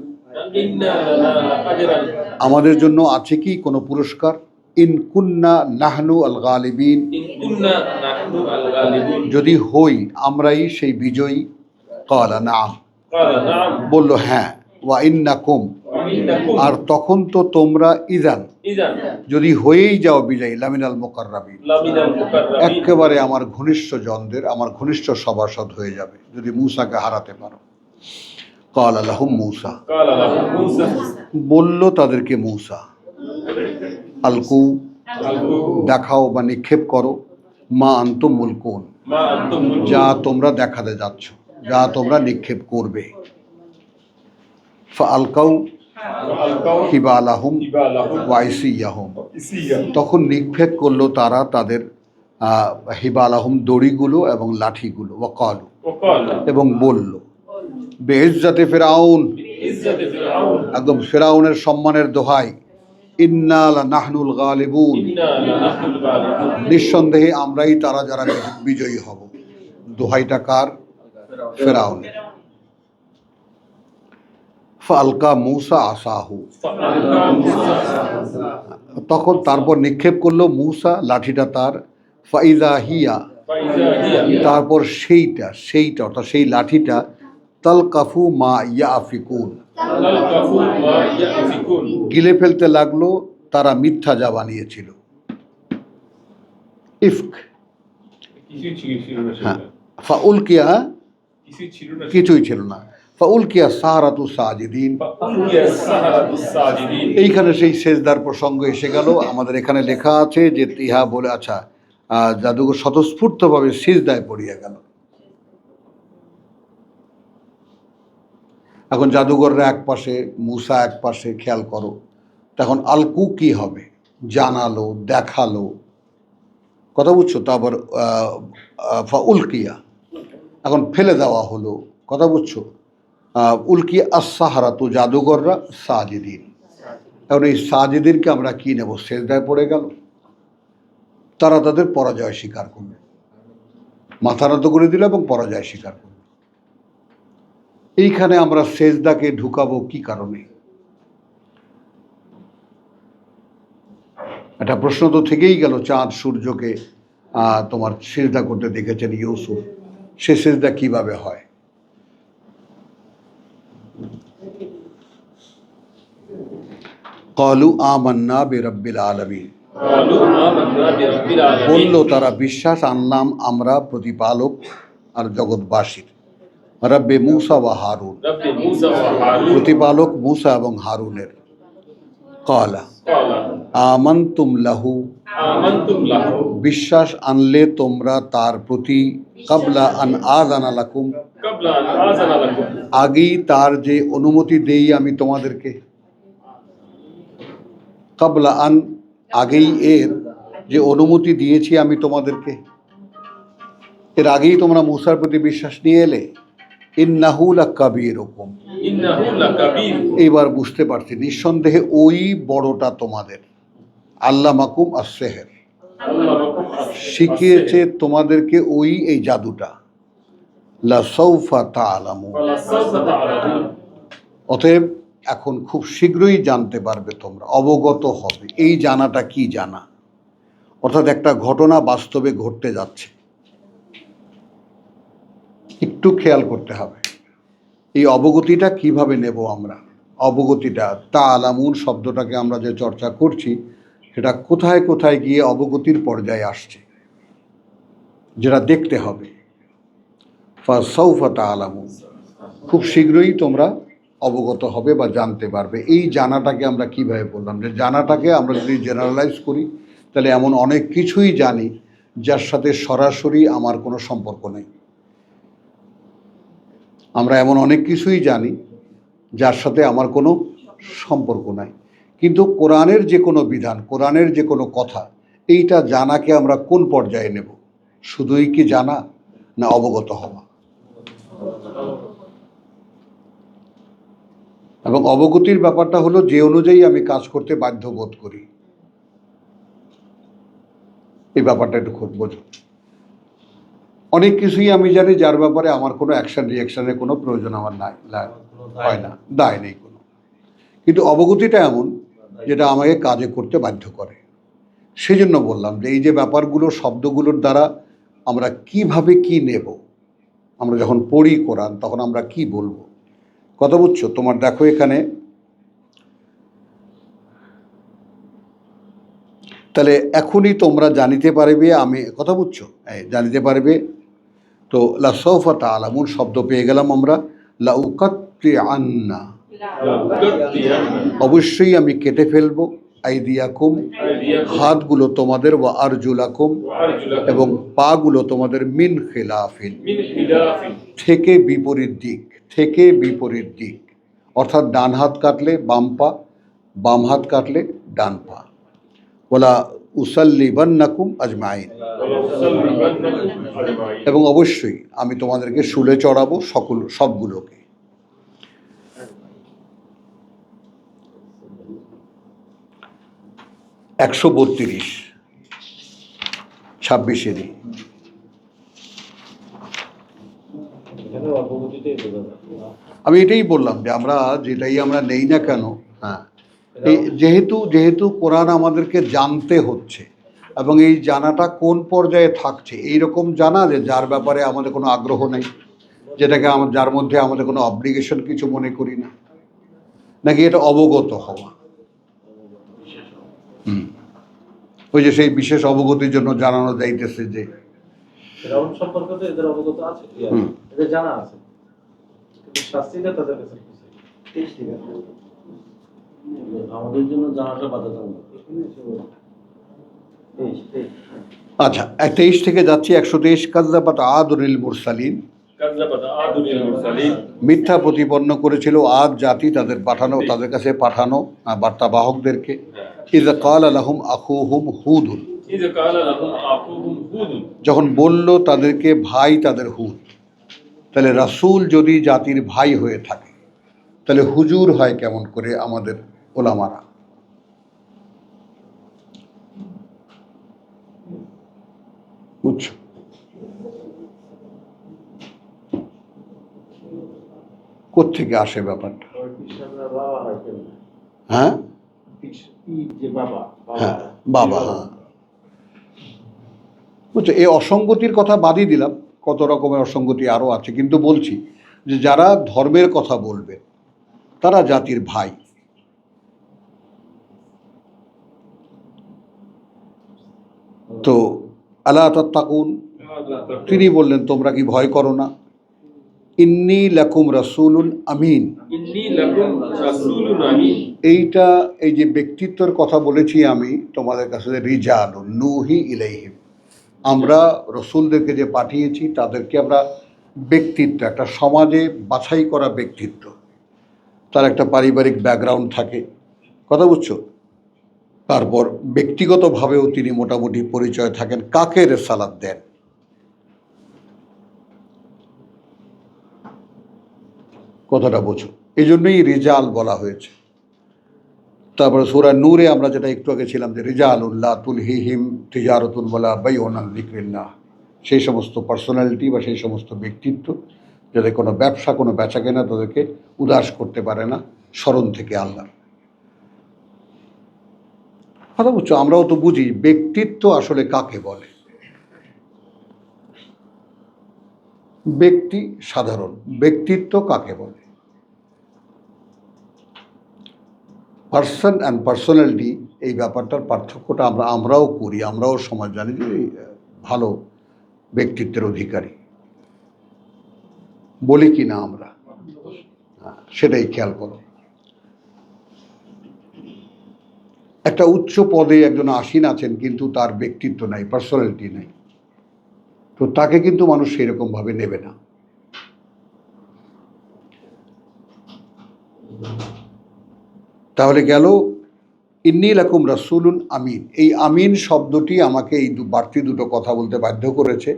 আমাদের জন্য আছে কি কোনো পুরস্কার? ইন কুন্না নাহনু আল গালিবিন, যদি হই আমরাই সেই বিজয়ী। ক্বালা নাম, বলল হ্যাঁ। ওয়া ইন্নাকুম, আর তখন তো তোমরা, ইযান, যদি হয়েই যাও বিজয়ী, লামিনাল মুকাররাবিন, একেবারে আমার ঘনিষ্ঠ জনদের, আমার ঘনিষ্ঠ সভাসদ হয়ে যাবে যদি মূসাকে হারাতে পারো। ক্বালা লাহুম মূসা, বলল তাদেরকে মূসা, আলকু, দেখাও বা নিক্ষেপ করো, মা আনতুম মুলকুন, যা তোমরা দেখাতে যাচ্ছ, যা তোমরা নিক্ষেপ করবে। ফাআলকাউ হিবালাহুম ওয়া ইসিয়াহুম, তখন নিক্ষেপ করলো তারা তাদের হিবালাহুম, দড়িগুলো এবং লাঠিগুলো। ওয়াকালু, এবং বলল, বেইজ্জাতে ফিরআউন, একদম ফিরআউনের সম্মানের দোহাই, ইন্না লানাহনুল গালিবুন, নিঃসন্দেহে আমরাই তারা যারা বিজয়ী হব। দোহাইটা কার? ফিরআউনের। ফালকা মূসা আসাহু, فألقى موسى তখন তারপর নিক্ষেপ করলো মূসা লাঠিটা তার, ফাইদা হিয়া, فإذا هي তারপর সেইটা অর্থাৎ সেই লাঠিটা, তালকাফু মা ইয়াফিকুন, تلقف ما يأفكون গিলে ফেলতে লাগলো তারা মিথ্যা যা বানিয়েছিল। ইফক, কিছুই ছিল না হ্যাঁ, সেটা ফাউলকিয়া, কিছুই ছিল না কিছুই ছিল না, ফাউলকিয়া সাহারাতু সাজিদিন। فألقي السحرة الساجدين এইখানে সেই সেজদার প্রসঙ্গ এসে গেল। আমাদের এখানে লেখা আছে যে ইহা বলে, আচ্ছা, জাদুঘর স্বতঃস্ফূর্তভাবে সিজদায় পড়িয়া গেল। এখন জাদুঘররা এক পাশে, মূসা এক পাশে, খেয়াল করো। তখন আলকু কি হবে? জানালো, দেখালো, কথা বুঝছো? তারপর উলকিয়া, এখন ফেলে দেওয়া হলো, কথা বুঝছো? উলকিয়া আস-সাহারাতু, জাদুঘররা সাজিদিন। এখন এই সাজিদিনকে আমরা কি নেব? সেজদায় পড়ে গেল, তারা তাদের পরাজয় স্বীকার করবে, মাথা নত করে দিল এবং পরাজয় স্বীকার করবে। এইখানে আমরা সেজদাকে ঢুকাবো কি কারণে? একটা প্রশ্ন তো থেকেই গেল। চাঁদ সূর্যকে তোমার সেজদা করতে দেখেছেন ইউসুফ, সে সেজদা কিভাবে হয়? ক্বালু আমান্না বিরাব্বিল আলামিন, قالوا آمنا برب العالمين বলল তারা, বিশ্বাস আনলাম আমরা প্রতিপালক আর জগৎবাসীর, রব্বে মূসা ওয়া হারুন, رب موسى وهارون প্রতিপালক মূসা এবং হারুনের। ক্বালা قال আমানতুম লাহু, آمنتم له বিশ্বাস আনলে তোমরা তার প্রতি, কাবলা আন আযানা লাকুম, قبل أن آذن لكم আগেই তার যে অনুমতি দেই আমি তোমাদেরকে, কাবলা আন, আগেই এর যে অনুমতি দিয়েছি আমি তোমাদেরকে, এর আগেই তোমরা মূসার প্রতি বিশ্বাস নিয়ে এলে। ইন্নাহু লাকাবীরুকুম, إنه لكبير এইবার বুঝতে পারছি নিঃসন্দেহে ওই বড়টা তোমাদের, আল্লামাকুম আস-সিহর, علمكم শিখিয়েছে তোমাদেরকে ওই এই জাদুটা। লা সাউফা তা'লামুন, فلسوف تعلمون অতএব এখন খুব শীঘ্রই জানতে পারবে তোমরা, অবগত হবে। এই জানাটা কি জানা? অর্থাৎ একটা ঘটনা বাস্তবে ঘটতে যাচ্ছে, একটু খেয়াল করতে হবে। এই অবগতিটা কিভাবে নেব আমরা? অবগতিটা, তা'লামুন শব্দটাকে আমরা যে চর্চা করছি, সেটা কোথায় কোথায় গিয়ে অবগতির পর্যায়ে আসছে, যেটা দেখতে হবে। ফাসাউফা তা'লামুন, খুব শীঘ্রই তোমরা অবগত হবে বা জানতে পারবে। এই জানাটাকে আমরা কিভাবে বললাম? যে জানাটাকে আমরা যদি জেনারেলাইজ করি, তাহলে এমন অনেক কিছুই জানি যার সাথে সরাসরি আমার কোনো সম্পর্ক নেই। আমরা এমন অনেক কিছুই জানি যার সাথে আমার কোনো সম্পর্ক নাই। কিন্তু কোরআনের যে কোনো বিধান, কোরআনের যে কোনো কথা, এইটা জানাকে আমরা কোন পর্যায়ে নেব? শুধুই কি জানা, না অবগত হওয়া? এবং অবগতির ব্যাপারটা হলো যে অনুযায়ী আমি কাজ করতে বাধ্য বোধ করি। এই ব্যাপারটা একটু খুব বোঝো। অনেক কিছুই আমি জানি যার ব্যাপারে আমার কোনো অ্যাকশন রিয়াকশনের কোনো প্রয়োজন আমার হয় না, দায় নেই কোনো। কিন্তু অবগতিটা এমন যেটা আমাকে কাজে করতে বাধ্য করে। সেজন্য বললাম যে এই যে ব্যাপারগুলো, শব্দগুলোর দ্বারা আমরা কিভাবে কি নেব, আমরা যখন পড়ি কোরআন তখন আমরা কি বলবো, কথা বুঝছো? তোমার দেখো এখানে, তাহলে এখনই তোমরা জানিতে পারবে, আমি কথা বুঝছো, জানিতে পারবে। তো লা সাউফা তা'লামুন শব্দ পেয়ে গেলাম আমরা। লা উকাত্তিআন্না, অবশ্যই আমি কেটে ফেলবো, আইদিয়াকুম হাতগুলো তোমাদের, ওয়া আরজুলাকুম এবং পাগুলো তোমাদের, মিন খিলাফিন من خلاف থেকে বিপরীত দিক, থেকে বিপরীত দিক, অর্থাৎ ডান হাত কাটলে বাম পা, বাম হাত কাটলে ডান পা। ওয়ালা উসাল্লিবান্নাকুম আজমাইন, ولأصلبنكم أجمعين এবং অবশ্যই আমি তোমাদেরকে শুলে চড়াবো সবগুলোকে। একশো 32 26-এরই। আমি এটাই বললাম যে আমরা যেটাই আমরা নেই না কেন, হ্যাঁ, এই যেহেতু কোরআন আমাদেরকে জানতে হচ্ছে, এবং এই জানাটা কোন পর্যায়ে থাকছে, এই রকম জানা যে যার ব্যাপারে আমাদের কোনো আগ্রহ নেই, যেটাকে যার মধ্যে আমাদের কোনো অব্লিগেশন কিছু মনে করি না, নাকি এটা অবগত হওয়া। ওই যে সেই বিশেষ অবগতির জন্য জানানো যাইতেছে যে ফেরাউন সম্পর্কে তো এদের অবগত আছে, এদের জানা আছে, কিন্তু শাস্তিটা তাদের কাছে আমাদের জন্য জানাটা বাধ্যতামূলক। আচ্ছা, 23 থেকে যাচ্ছি 123। কাযযাবাত আদুল মুরসালিন, মিথ্যা প্রতিপন্ন করেছিল আদ জাতি তাদের কাছে পাঠানো বার্তাবাহকদেরকে। ইয ক্বালা লাহুম আখুহুম হুদুন, যখন বলল তাদেরকে ভাই তাদের হুদ। তাহলে রাসূল যদি জাতির ভাই হয়ে থাকে, তাহলে হুজুর হয় কেমন করে আমাদের ওলামারা? বুঝছো? কোত্থেকে আসে ব্যাপারটা? হ্যাঁ হ্যাঁ, বাবা, হ্যাঁ। বুঝছো, এই অসঙ্গতির কথা বাদই দিলাম, কত রকমের অসঙ্গতি আরও আছে, কিন্তু বলছি যে যারা ধর্মের কথা বলবে তারা জাতির ভাই। তো আলা তাত্তাকুন, তিনি বললেন তোমরা কি ভয় করো না? ইন্নী লাকুম রাসূলুন আমিন, এইটা এই যে ব্যক্তিত্বের কথা বলেছি আমি তোমাদের কাছে, রিজালুন নূহি ইলাইহিম, আমরা রসুলদেরকে যে পাঠিয়েছি তাদেরকে আমরা ব্যক্তিত্ব, একটা সমাজে বাছাই করা ব্যক্তিত্ব, তার একটা পারিবারিক ব্যাকগ্রাউন্ড থাকে, কথা বুঝছো? তারপর ব্যক্তিগতভাবেও তিনি মোটামুটি পরিচয় থাকেন, কাকে রেসালাত দেন, কথাটা বোঝো, এই জন্যই রিজাল বলা হয়েছে। তারপরে সূরা নূরে আমরা যেটা একটু আগে ছিলাম যে রিজালুন লা তুলহিহিম তিজারাতুন ওয়ালা বাইউন আন যিকরিল্লাহ, সেই সমস্ত পার্সোনালিটি বা সেই সমস্ত ব্যক্তিত্ব যাদের কোনো ব্যবসা, কোনো বেচাকেনা তাদেরকে উদাস করতে পারে না স্মরণ থেকে আল্লাহ। কথা বুঝছো? আমরাও তো বুঝি ব্যক্তিত্ব আসলে কাকে বলে। ব্যক্তি সাধারণ, ব্যক্তিত্ব কাকে বলে? পার্সন অ্যান্ড পার্সোনালিটি, এই ব্যাপারটার পার্থক্যটা আমরাও করি, আমরাও সমাজ জানি যে ভালো ব্যক্তিত্বের অধিকারী বলি কি না আমরা, সেটাই খেয়াল করো। একটা উচ্চ পদে একজন আসীন আছেন কিন্তু তার ব্যক্তিত্ব নাই, পার্সোনালিটি নাই, তো তাকে কিন্তু মানুষ সেরকম ভাবে নেবে না। তাহলে গেল ইন্নী লাকুম রাসূলুন আমিন, এই আমিন শব্দটি আমাকে এই বাড়তি দুটো কথা বলতে বাধ্য করেছে,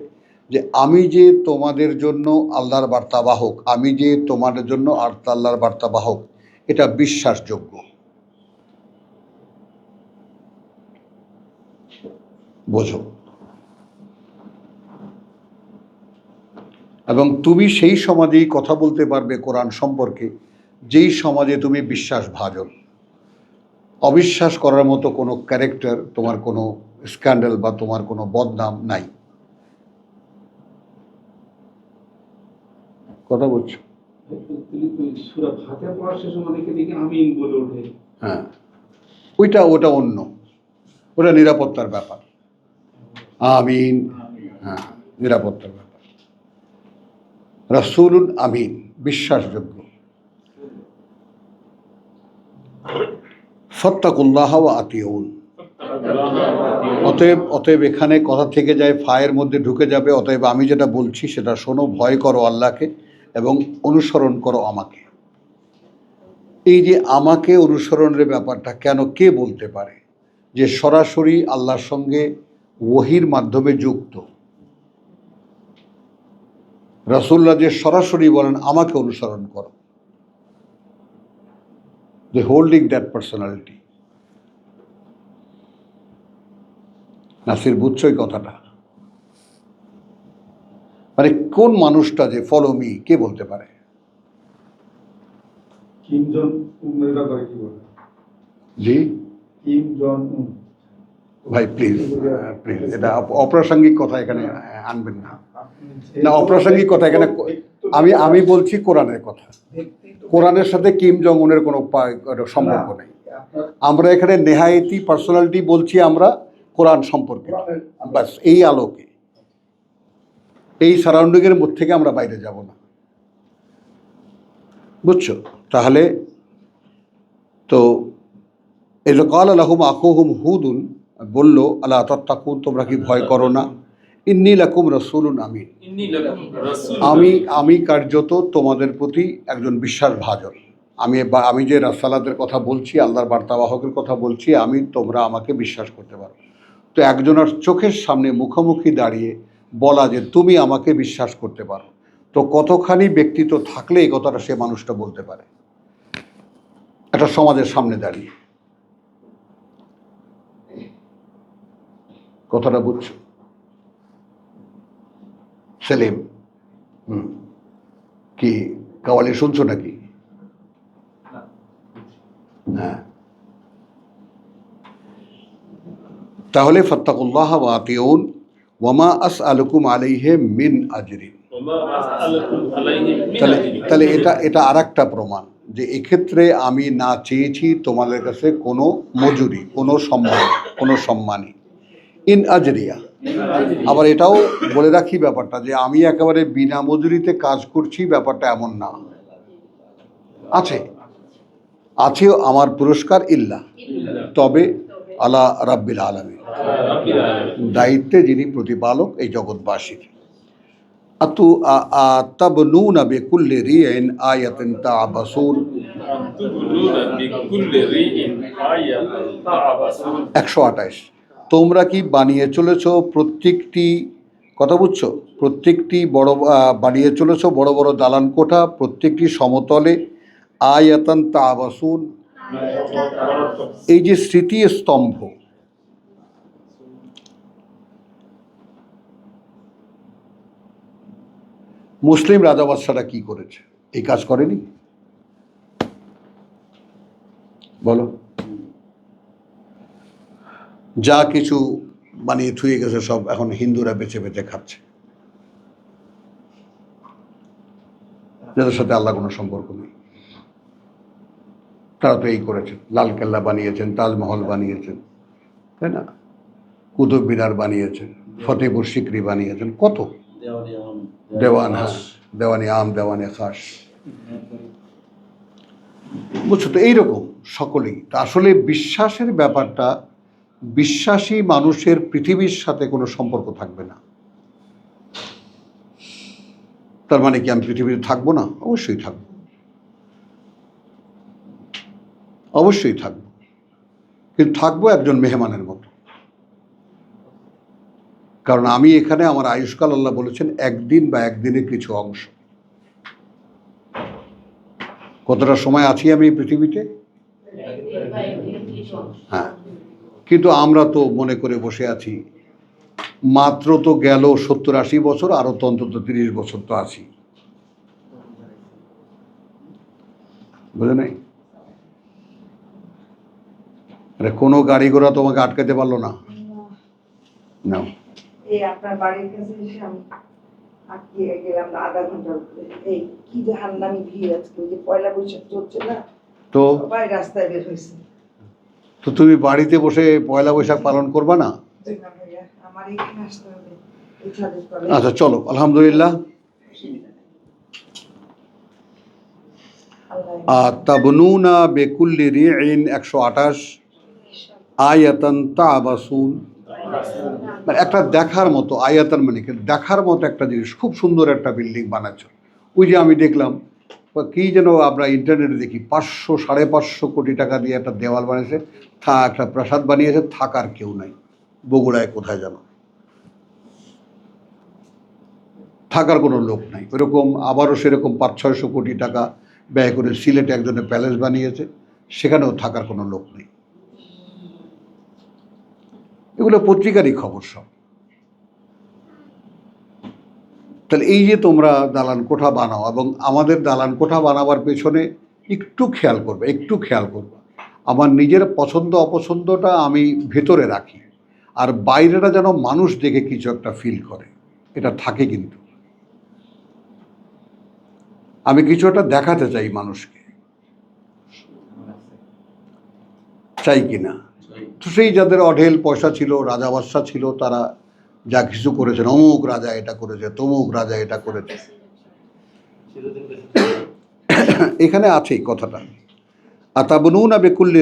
যে আমি যে তোমাদের জন্য আল্লাহর বার্তাবাহক, আমি যে তোমাদের জন্য আল্লাহর বার্তাবাহক, এটা বিশ্বাসযোগ্য। বোঝো? এবং তুমি সেই সমাজেই কথা বলতে পারবে কোরআন সম্পর্কে যেই সমাজে তুমি বিশ্বাসভাজন, অবিশ্বাস করার মতো কোনো ক্যারেক্টার, তোমার কোনো স্ক্যান্ডাল বা তোমার কোনো বদনাম নাই। কথা বলছো? সূরা ফাতিহা পড়ার শেষে অনেকে দেখি আমিন বলে ওঠে। হ্যাঁ, ওটা অন্য, ওটা নিরাপত্তার ব্যাপার। আমিন, হ্যাঁ, নিরাপত্তার ব্যাপার। রাসূলুন আমিন, বিশ্বাসযোগ্য। ফাত্তাকুল্লাহ ওয়া আতিউন, অতএব এখানে কথা থেকে যায়, ফায়ের মধ্যে ঢুকে যাবে, অতএব আমি যেটা বলছি সেটা শোনো, ভয় করো আল্লাহকে এবং অনুসরণ করো আমাকে। এই যে আমাকে অনুসরণের ব্যাপারটা কেন, কে বলতে পারে যে সরাসরি আল্লাহর সঙ্গে ওহীর মাধ্যমে যুক্ত রাসূলুল্লাহ যে সরাসরি বলেন আমাকে অনুসরণ করো, দে হোল্ডিং দ্যাট পার্সোনালিটি। নাসির, বুঝছো এই কথাটা? মানে কোন মানুষটা যে ফলো মি কে বলতে পারে? কিম জন উনের ব্যাপারে কি বলে? জি কিম জন উন। ভাই প্লিজ প্লিজ, এটা অপ্রাসঙ্গিক কথা এখানে আনবেন না। না, অপ্রাসঙ্গিক কথা এখানে আমি বলছি কোরআনের কথা। কোরআনের সাথে কিম জং উনের কোনো সম্পর্ক নেই। আমরা এখানে নেহায়েতি পার্সোনালিটি বলছি আমরা কোরআন সম্পর্কে, বাস এই আলোকে, এই সারাউন্ডিংয়ের মধ্যে থেকে আমরা বাইরে যাব না, বুঝছো? তাহলে তো এলো কাল আলাহুম আখুহুম হুদুন, বলল আল্লাহ তাত্তাকুন, তোমরা কি ভয় করো না? ইন্নী লাকুম রাসূলুন আমিন, আমি কার্যত তোমাদের প্রতি একজন বিশ্বাসভাজন। আমি যে রাসালাতের কথা বলছি, আল্লাহর বার্তাবাহকের কথা বলছি, তোমরা আমাকে বিশ্বাস করতে পারো। তো একজনের চোখের সামনে মুখোমুখি দাঁড়িয়ে বলা যে তুমি আমাকে বিশ্বাস করতে পারো, তো কতখানি ব্যক্তিত্ব থাকলে এই কথাটা সে মানুষটা বলতে পারে একটা সমাজের সামনে দাঁড়িয়ে? কথাটা বুঝছো সেলিম? কি কাওয়ালি শুনছো নাকি? হ্যাঁ, তাহলে ফাত্তাকুল্লাহ ওয়া আতিউন ওয়ামা আসআলুকুম আলাইহি মিন আজরিন। তাহলে এটা আরেকটা প্রমাণ যে এক্ষেত্রে আমি না চেয়েছি তোমাদের কাছে কোনো মজুরি, কোনো সম্মানী। ইন আজরিয়া, আবার এটাও বলে রাখি ব্যাপারটা যে আমি একেবারে বিনা মজুরিতে কাজ করছি, ব্যাপারটা এমন না। আছেও আমার পুরস্কার ইল্লা, তবে আলা রাব্বিল আলামিন, দায়িত্বে যিনি প্রতিপালক এই জগৎবাসীর। তাবনুনা বিকুল্লি রিইন আয়াতিন তা'বাসুন, 128। তোমরা কি বানিয়ে চলেছ প্রত্যেকটি, কথা বুঝছো, প্রত্যেকটি বানিয়ে চলেছ বড় বড় দালান কোঠা, প্রত্যেকটি সমতলে, আয়াতান তা'বাসুন, এই যে স্মৃতি স্তম্ভ। মুসলিম রাজা বাদশারা কি করেছে? এই কাজ করেনি? বলো। যা কিছু বানিয়ে থুয়ে গেছে সব এখন হিন্দুরা বেছে বেছে খাচ্ছে, যাদের সাথে আল্লাহ কোনো সম্পর্ক নেই। তারা তো এই করেছেন, লালকেল্লা বানিয়েছেন, তাজমহল বানিয়েছেন, তাই না? কুতুব মিনার বানিয়েছেন, ফতেপুর সিকরি বানিয়েছেন, কত দেওয়ান, হ্যাঁ, দেওয়ানি আম, দেওয়ানি খাস, বুঝছো তো? এইরকম সকলেই। তা আসলে বিশ্বাসের ব্যাপারটা, বিশ্বাসী মানুষের পৃথিবীর সাথে কোনো সম্পর্ক থাকবে না। তার মানে কি আমি পৃথিবীতে থাকবো না? অবশ্যই থাকবো, অবশ্যই থাকবো, কিন্তু থাকবো একজন মেহমানের মতো। কারণ আমি এখানে আমার আয়ুষ্কাল আল্লাহ বলেছেন একদিন বা একদিনের কিছু অংশ। কতটা সময় আছি আমি পৃথিবীতে? হ্যাঁ, কিন্তু আমরা তো মনে করে বসে আছি মাত্র তো গেল 70-80 বছর, আরো তো অন্তত 30 বছর তো আছি, বুঝে নাই? আরে কোনো গাড়ি ঘোড়া তোমাকে আটকাতে পারলো না। না, এই আপনার বাড়ির কাছে এসে আমি আটকিয়ে গেলাম না আধা ঘন্টা। এই কি যে হান্নামি ভিড় আজকে, ওই যে পয়লা বৈশাখ চলছে না, তো সবাই রাস্তায় বের হয়েছে। তো তুমি বাড়িতে বসে পয়লা বৈশাখ পালন করবা না? আমার এখানে আসতে হবে, এই ছাদের তলায়। আচ্ছা চলো, আলহামদুলিল্লাহ। তাবনুনা বিকুল্লি রিইন 128, আয়াতান তা'বাসুন, মানে একটা দেখার মতো, আয়াতান মানে কি, দেখার মতো একটা জিনিস, খুব সুন্দর একটা বিল্ডিং বানাচ্ছ। ওই যে আমি দেখলাম কি যেন আমরা ইন্টারনেটে দেখি 500-550 কোটি টাকা দিয়ে একটা দেওয়াল বানিয়েছে, একটা প্রাসাদ বানিয়েছে, থাকার কেউ নাই। বগুড়ায় কোথায় যেন, থাকার কোনো লোক নাই। ওইরকম আবারও সেরকম 500-600 কোটি টাকা ব্যয় করে সিলেটে একজনের প্যালেস বানিয়েছে, সেখানেও থাকার কোনো লোক নেই। এগুলো পত্রিকারই খবর সব। তাহলে এই যে তোমরা দালান কোঠা বানাও, এবং আমাদের দালান কোঠা বানাবার পেছনে একটু খেয়াল করবে, আমার নিজের পছন্দ অপছন্দটা আমি ভেতরে রাখি, আর বাইরেটা যেন মানুষ দেখে কিছু একটা ফিল করে, এটা থাকে। কিন্তু আমি কিছু একটা দেখাতে চাই মানুষকে, চাই কিনা? তো সেই যাদের অঢেল পয়সা ছিল, রাজা বাদশা ছিল, তারা যা কিছু করেছেন, অমুক রাজা এটা করেছে, তমুক রাজা এটা করেছে, এখানে আছেই কথাটা। আতাবনুনা বিকুল্লি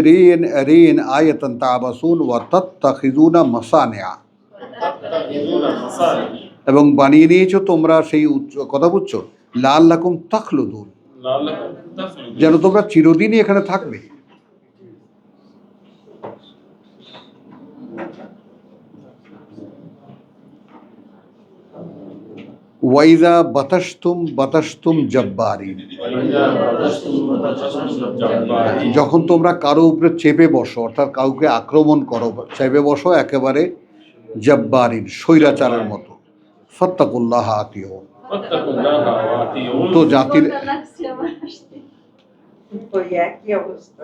রিন আয়াতান তাবাসুন ওয়া তাত্তাখিযুনা মাসানিআ, এবং বানিয়ে নিয়েছো তোমরা সেই কথা বুঝছো, লাআল্লাকুম তাখলুদুন, যেন তোমরা চিরদিনই এখানে থাকবে। ওয়াইজা বাতাসতুম জব্বারিন, যখন তোমরা কারো উপরে চেপে বসো, অর্থাৎ কাউকে আক্রমণ করো, চেপে বসো একেবারে জব্বারিন, স্বৈরাচারের মতো। ফাত্তাকুল্লাহ আতিউন, তো জাতির ওই একই অবস্থা।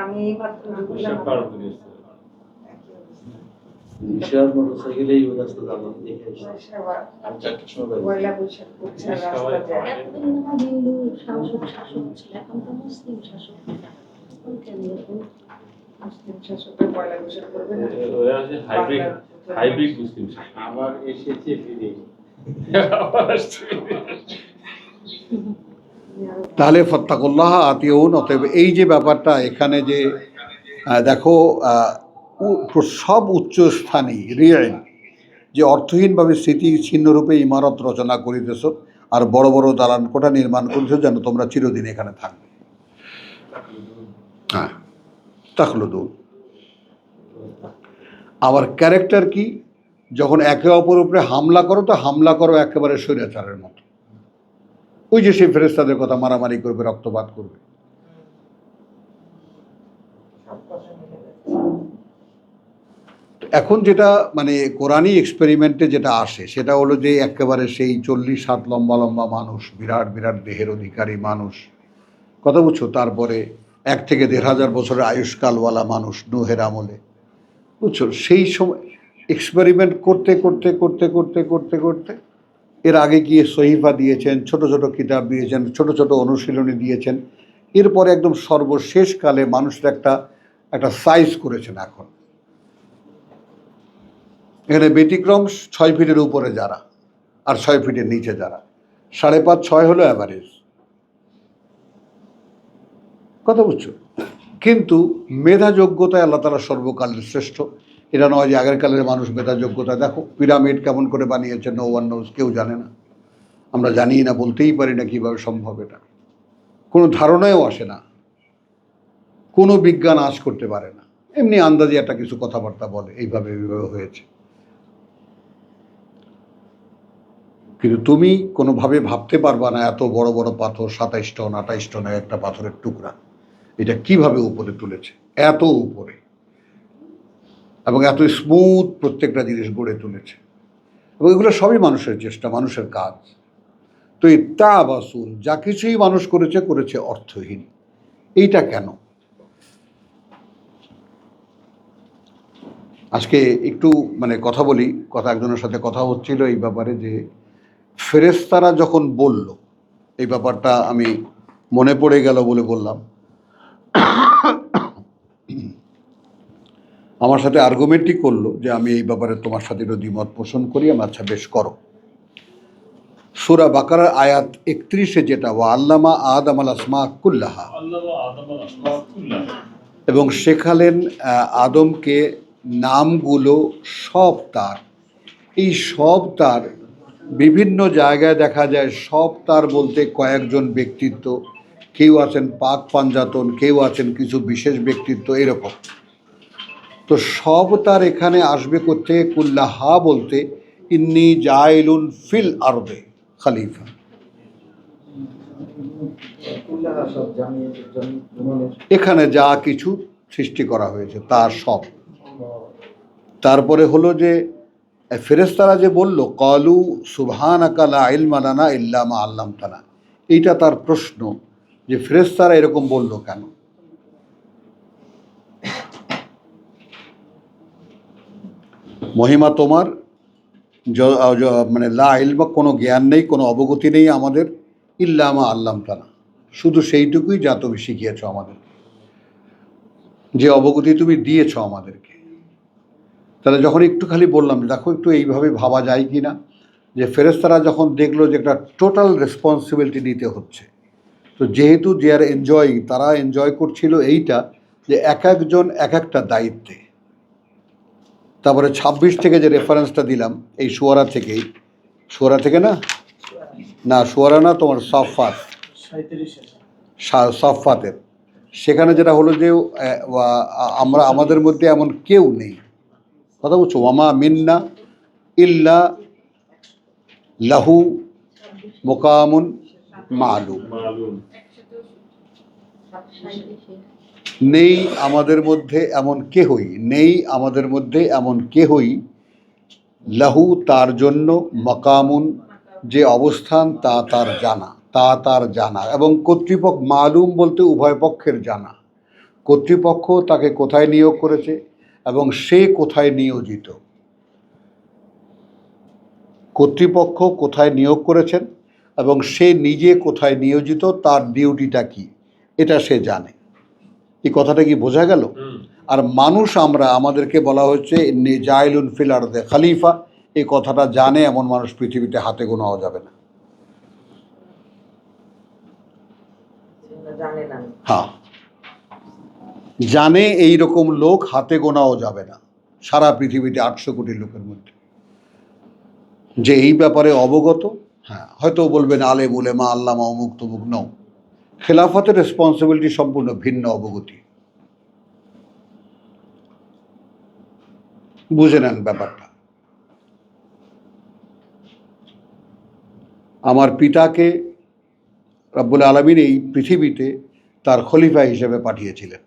আমি এইমাত্র ঢুকলাম, একই অবস্থা। রিক্সার মোটরসাইকেলে এই রাস্তা যাবো দেখে আসি। পয়সা আমি 4টার সময় বাড়ি। পয়লা বৈশাখ করছে, রাস্তা যায়। এতদিন আমার হিন্দু শাসক ছিল, এখন তো মুসলিম শাসক। এখন কেন এরকম? মুসলিম শাসকের পয়লা বৈশাখ করবে না? ওরা হচ্ছে হাইব্রিড মুসলিম। আবার এসেছে ফিরে। তাহলে ফাত্তাকুল্লাহ আতিউন, অতএব এই যে ব্যাপারটা এখানে যে দেখো, সব উচ্চ স্থানেই রিয়াইন, যে অর্থহীনভাবে স্মৃতিচ্ছিন্নরূপে ইমারত রচনা করিতেছ আর বড় বড় দালান কোঠা নির্মাণ করেছ, যেন তোমরা চিরদিন এখানে থাকবে। হ্যাঁ, তাখলুদুন। আবার ক্যারেক্টার কি? যখন একে অপরের উপরে হামলা করো, তো হামলা করো একেবারে স্বৈরাচারের মতো। ওই যে সেই ফেরেশতাদের কথা, মারামারি করবে, রক্তপাত করবে। এখন যেটা মানে কোরআনী এক্সপেরিমেন্টে যেটা আসে, সেটা হলো যে একেবারে সেই 40 হাত লম্বা লম্বা মানুষ, বিরাট বিরাট দেহের অধিকারী মানুষ, কথা বুঝছো, তারপরে 1 থেকে 1,500 বছরের আয়ুষ্কালওয়ালা মানুষ নূহের আমলে, বুঝছো, সেই সময় এক্সপেরিমেন্ট করতে করতে করতে করতে করতে করতে এর আগে গিয়ে সহিফা দিয়েছেন, ছোট ছোট কিতাব দিয়েছেন, ছোট ছোট অনুশীলনী দিয়েছেন, এরপরে একদম সর্বশেষকালে মানুষের একটা সাইজ করেছেন। এখন এখানে ব্যতিক্রম 6 ফিটের উপরে যারা, আর 6 ফিটের নিচে যারা, 5.5 6 হলো অ্যাভারেজ, কথা বুঝছো। কিন্তু মেধা যোগ্যতায় আল্লাহ তাআলা সর্বকালের শ্রেষ্ঠ। এটা নয় যে আগের কালের মানুষ মেধা যোগ্যতা, দেখো পিরামিড কেমন করে বানিয়েছে, নো ওয়ান নোজ, কেউ জানে না, আমরা জানি না, বলতেই পারি না কীভাবে সম্ভব, এটা কোনো ধারণায়ও আসে না, কোনো বিজ্ঞান আজ করতে পারে না, এমনি আন্দাজে একটা কিছু কথাবার্তা বলে এইভাবে এইভাবে হয়েছে। কিন্তু তুমি কোনোভাবে ভাবতে পারবা না এত বড় বড় পাথর, 27 টন 28 টনের একটা পাথরের টুকরা, এটা কিভাবে উপরে তুলেছে, এত উপরে, এবং এত স্মুথ প্রত্যেকটা জিনিস গড়ে তুলেছে, এবং এগুলো সবই মানুষের চেষ্টা, মানুষের কাজ। তো এই তাবাসুন, যা কিছুই মানুষ করেছে অর্থহীন। এইটা কেন? আজকে একটু মানে কথা বলি, একজনের সাথে কথা হচ্ছিল এই ব্যাপারে, যে ফেরেশতারা যখন বলল, এই ব্যাপারটা আমি মনে পড়ে গেল বলে বললাম, আমার সাথে আর্গুমেন্টই করলো যে আমি এই ব্যাপারে তোমার সাথে একটু দ্বিমত পোষণ করি। আমি আচ্ছা বেশ করো। সূরা বাকারার আয়াত 31-এ যেটা, ওয়া আল্লামা আদম আল আসমা কুল্লাহা, এবং শেখালেন আদমকে নামগুলো সব তার। এই সব তার বিভিন্ন জায়গায় দেখা যায়, সব তার বলতে কয়েকজন ব্যক্তিত্ব, কেউ আছেন পাক পাঞ্জাতন, কেউ আছেন কিছু বিশেষ ব্যক্তিত্ব, এরকম। তো সব তার এখানে আসবে করতে, কুল্লাহা বলতে ইন্নী জাইলুন ফিল আরদে খলিফা, এখানে যা কিছু সৃষ্টি করা হয়েছে তার সব। তারপরে হলো যে ফেরেশতারা যে বলল ক্বালু সুবহানাকা লা ইলমা লানা ইল্লা মা আল্লামতানা, এইটা তার প্রশ্ন যে ফেরেশতারা এরকম বলল কেন? মহিমা তোমার, মানে লা ইলমা, কোনো জ্ঞান নেই, কোনো অবগতি নেই আমাদের, ইল্লা মা আল্লামতানা, শুধু সেইটুকুই যা তুমি শিখিয়েছ আমাদের, যে অবগতি তুমি দিয়েছ আমাদেরকে। তাহলে যখন একটু খালি বললাম দেখো একটু এইভাবে ভাবা যায় কি না, যে ফেরেশতারা যখন দেখলো যে একটা টোটাল রেসপন্সিবিলিটি নিতে হচ্ছে, তো যেহেতু দে আর এনজয়িং, তারা এনজয় করছিল এইটা যে এক একজন এক একটা দায়িত্বে। তারপরে 26 থেকে যে রেফারেন্সটা দিলাম এই শুয়ারা থেকেই, শুয়ারা থেকে না, না শুয়ারা না, তোমার সাফাত, সাফাতের, সেখানে যেটা হলো যে আমরা, আমাদের মধ্যে এমন কেউ নেই, কথা বলছো, ওয়ামা মিন্না ইল্লা লাহু মুকামুন মালুম, নেই আমাদের মধ্যে এমন কেহই, নেই আমাদের মধ্যে এমন কেহই, লাহু তার জন্য, মাকামুন যে অবস্থান, তা তার জানা, তা তার জানা, এবং কর্তৃপক্ষ, মালুম বলতে উভয় পক্ষের জানা, কর্তৃপক্ষ তাকে কোথায় নিয়োগ করেছে এবং সে কোথায় নিয়োজিত, কর্তৃপক্ষ কোথায় নিয়োগ করেছেন এবং সে নিজে কোথায় নিয়োজিত, তার ডিউটিটা কি, এটা সে জানে। এই কথাটা কি বোঝা গেল? আর মানুষ আমরা, আমাদেরকে বলা হচ্ছে জাইলুন ফিল আরদে খলিফা, এই কথাটা জানে এমন মানুষ পৃথিবীতে হাতে গোনাও যাবে না। হ্যাঁ, জানে এই রকম লোক হাতে গোনাও যাবে না সারা পৃথিবীতে 800 কোটি লোকের মধ্যে, যে এই ব্যাপারে অবগত। হ্যাঁ, হয়তো বলবেন আলেম উলেমা আল্লামা অমুক তমুক, নও, খেলাফতের রেসপন্সিবিলিটি সম্পূর্ণ ভিন্ন অবগতি। বুঝে নেন ব্যাপারটা। আমার পিতাকে রব্বুল আলামিন এই পৃথিবীতে তার খলিফা হিসেবে পাঠিয়েছিলেন,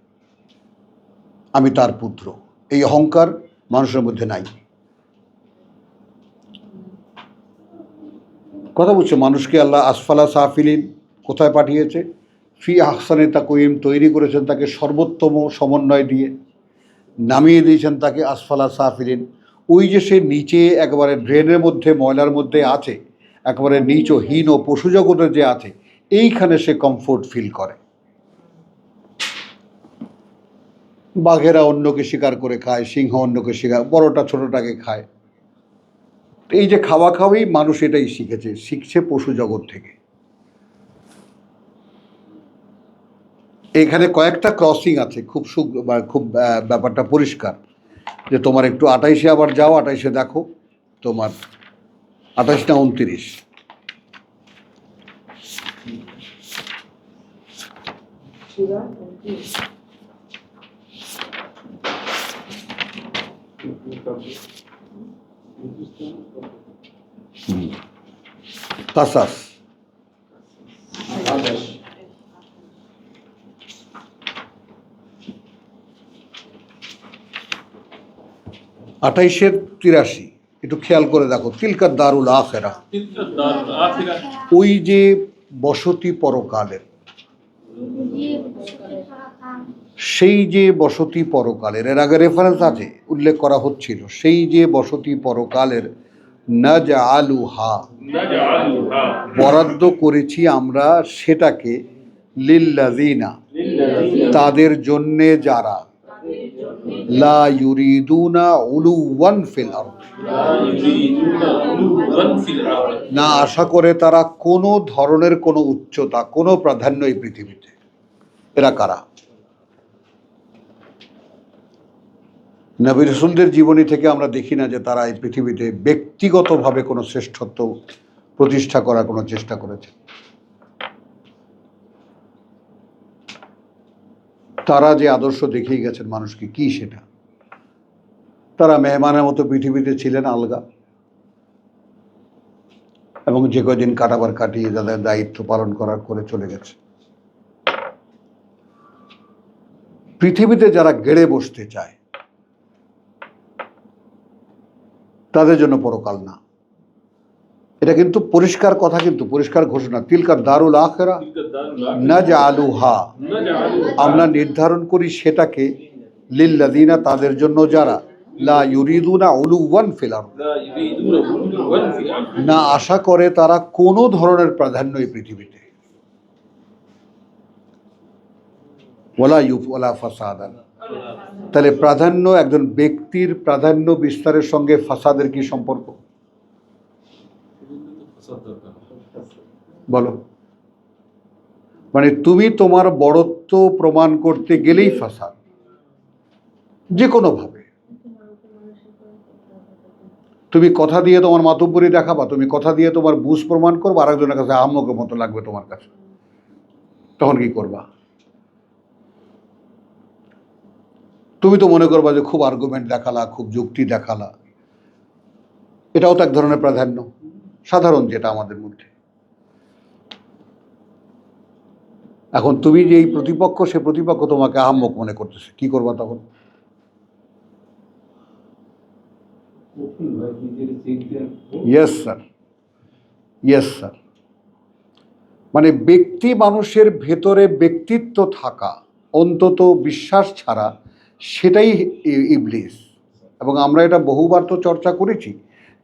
আমি তার পুত্র, এই অহংকার মানুষের মধ্যে নাই। কথা বলছো, মানুষকে আল্লাহ আসফালা সাফিলিন কোথায় পাঠিয়েছে? ফি আহসানে তাকওয়িম, তৈরি করেছেন তাকে সর্বোত্তম সমন্বয় দিয়ে, নামিয়ে দিয়েছেন তাকে আসফালা সাফিলিন, ওই যে সে নিচে একেবারে ড্রেনের মধ্যে, ময়লার মধ্যে আছে, একেবারে নিচ ও হীন ও পশু জগতের যে আছে, এইখানে সে কমফোর্ট ফিল করে। বাঘেরা অন্যকে শিকার করে খায়, সিংহ অন্যকে শিকার, বড়টা ছোটটাকে খায়। এই যে খাওয়া খাওয়াই মানুষ এটাই শিখেছে, শিখছে পশু জগৎ থেকে। এখানে কয়েকটা ক্রসিং আছে, খুব খুব ব্যাপারটা পরিষ্কার, যে তোমার একটু 28-এ আবার যাও, 28-এ দেখো, তোমার 28 না 29, কাসাস, আঠাইশের 83, একটু খেয়াল করে দেখো, তিলকা দারুল আখেরা, ওই যে বসতি পরকালের, সেই যে বসতি পরকালের, এর আগে রেফারেন্স আছে, উল্লেখ করা হচ্ছিল, সেই যে বসতি পরকালের, নাজআলুহা, বরাদ্দ করেছি আমরা সেটাকে, লিল্লাযিনা, তাদের জন্যে যারা, লা ইউরিদুনা উলুওয়ান ফিল আরদ, না আশা করে তারা কোনো ধরনের কোনো উচ্চতা, কোনো প্রাধান্য এই পৃথিবীতে। এরা কারা? নবী রাসূলদের জীবনী থেকে আমরা দেখি না যে তারা এই পৃথিবীতে ব্যক্তিগতভাবে কোনো শ্রেষ্ঠত্ব প্রতিষ্ঠা করার কোনো চেষ্টা করেছে। তারা যে আদর্শ দেখিয়ে গেছেন মানুষকে, কি সেটা? তারা মেহমানের মতো পৃথিবীতে ছিলেন, আলগা, এবং যে কদিন কাটাবার কাটিয়ে তাদের দায়িত্ব পালন করার করে চলে গেছে। পৃথিবীতে যারা গেড়ে বসতে চায়, তাদের জন্য পরকাল না। এটা কিন্তু পরিষ্কার কথা, কিন্তু পরিষ্কার ঘোষণা, তিলকা দারুল আখিরা নাজআলুহা, আমরা নির্ধারণ করি সেটাকে লিল্লাযিনা, তাদের জন্য যারা লা ইউরিদুনা উলুওয়ান ফিল আরদ, না আশা করে তারা কোনো ধরনের প্রাধান্য এই পৃথিবীতে, ওয়ালা ফাসাদান। তাহলে প্রাধান্য, একজন ব্যক্তির প্রাধান্য বিস্তারের সঙ্গে ফাসাদের কি সম্পর্ক বলো? মানে তুমি তোমার বড়ত্ব প্রমাণ করতে গেলেই ফাসাদ, যে কোনো ভাবে। তুমি কথা দিয়ে তোমার মাতব্বরি দেখাবা, তুমি কথা দিয়ে তোমার বুঝ প্রমাণ করবা, আরেকজনের কাছে আহম্মকের মতো লাগবে তোমার কাছে, তখন কি করবা? তুমি তো মনে করবা যে খুব আর্গুমেন্ট দেখালা, খুব যুক্তি দেখালা, এটাও তো এক ধরনের প্রাধান্য, সাধারণ যেটা আমাদের মধ্যে। এখন তুমি যে এই প্রতিপক্ষ, সে প্রতিপক্ষ তোমাকে আহম্মক মনে করতেছে, কি করবা তখন? Yes sir, yes sir. মানে ব্যক্তি মানুষের ভেতরে ব্যক্তিত্ব থাকা, অন্তত বিশ্বাস ছাড়া, সেটাই ইবলিস। এবং আমরা এটা বহুবার তো চর্চা করেছি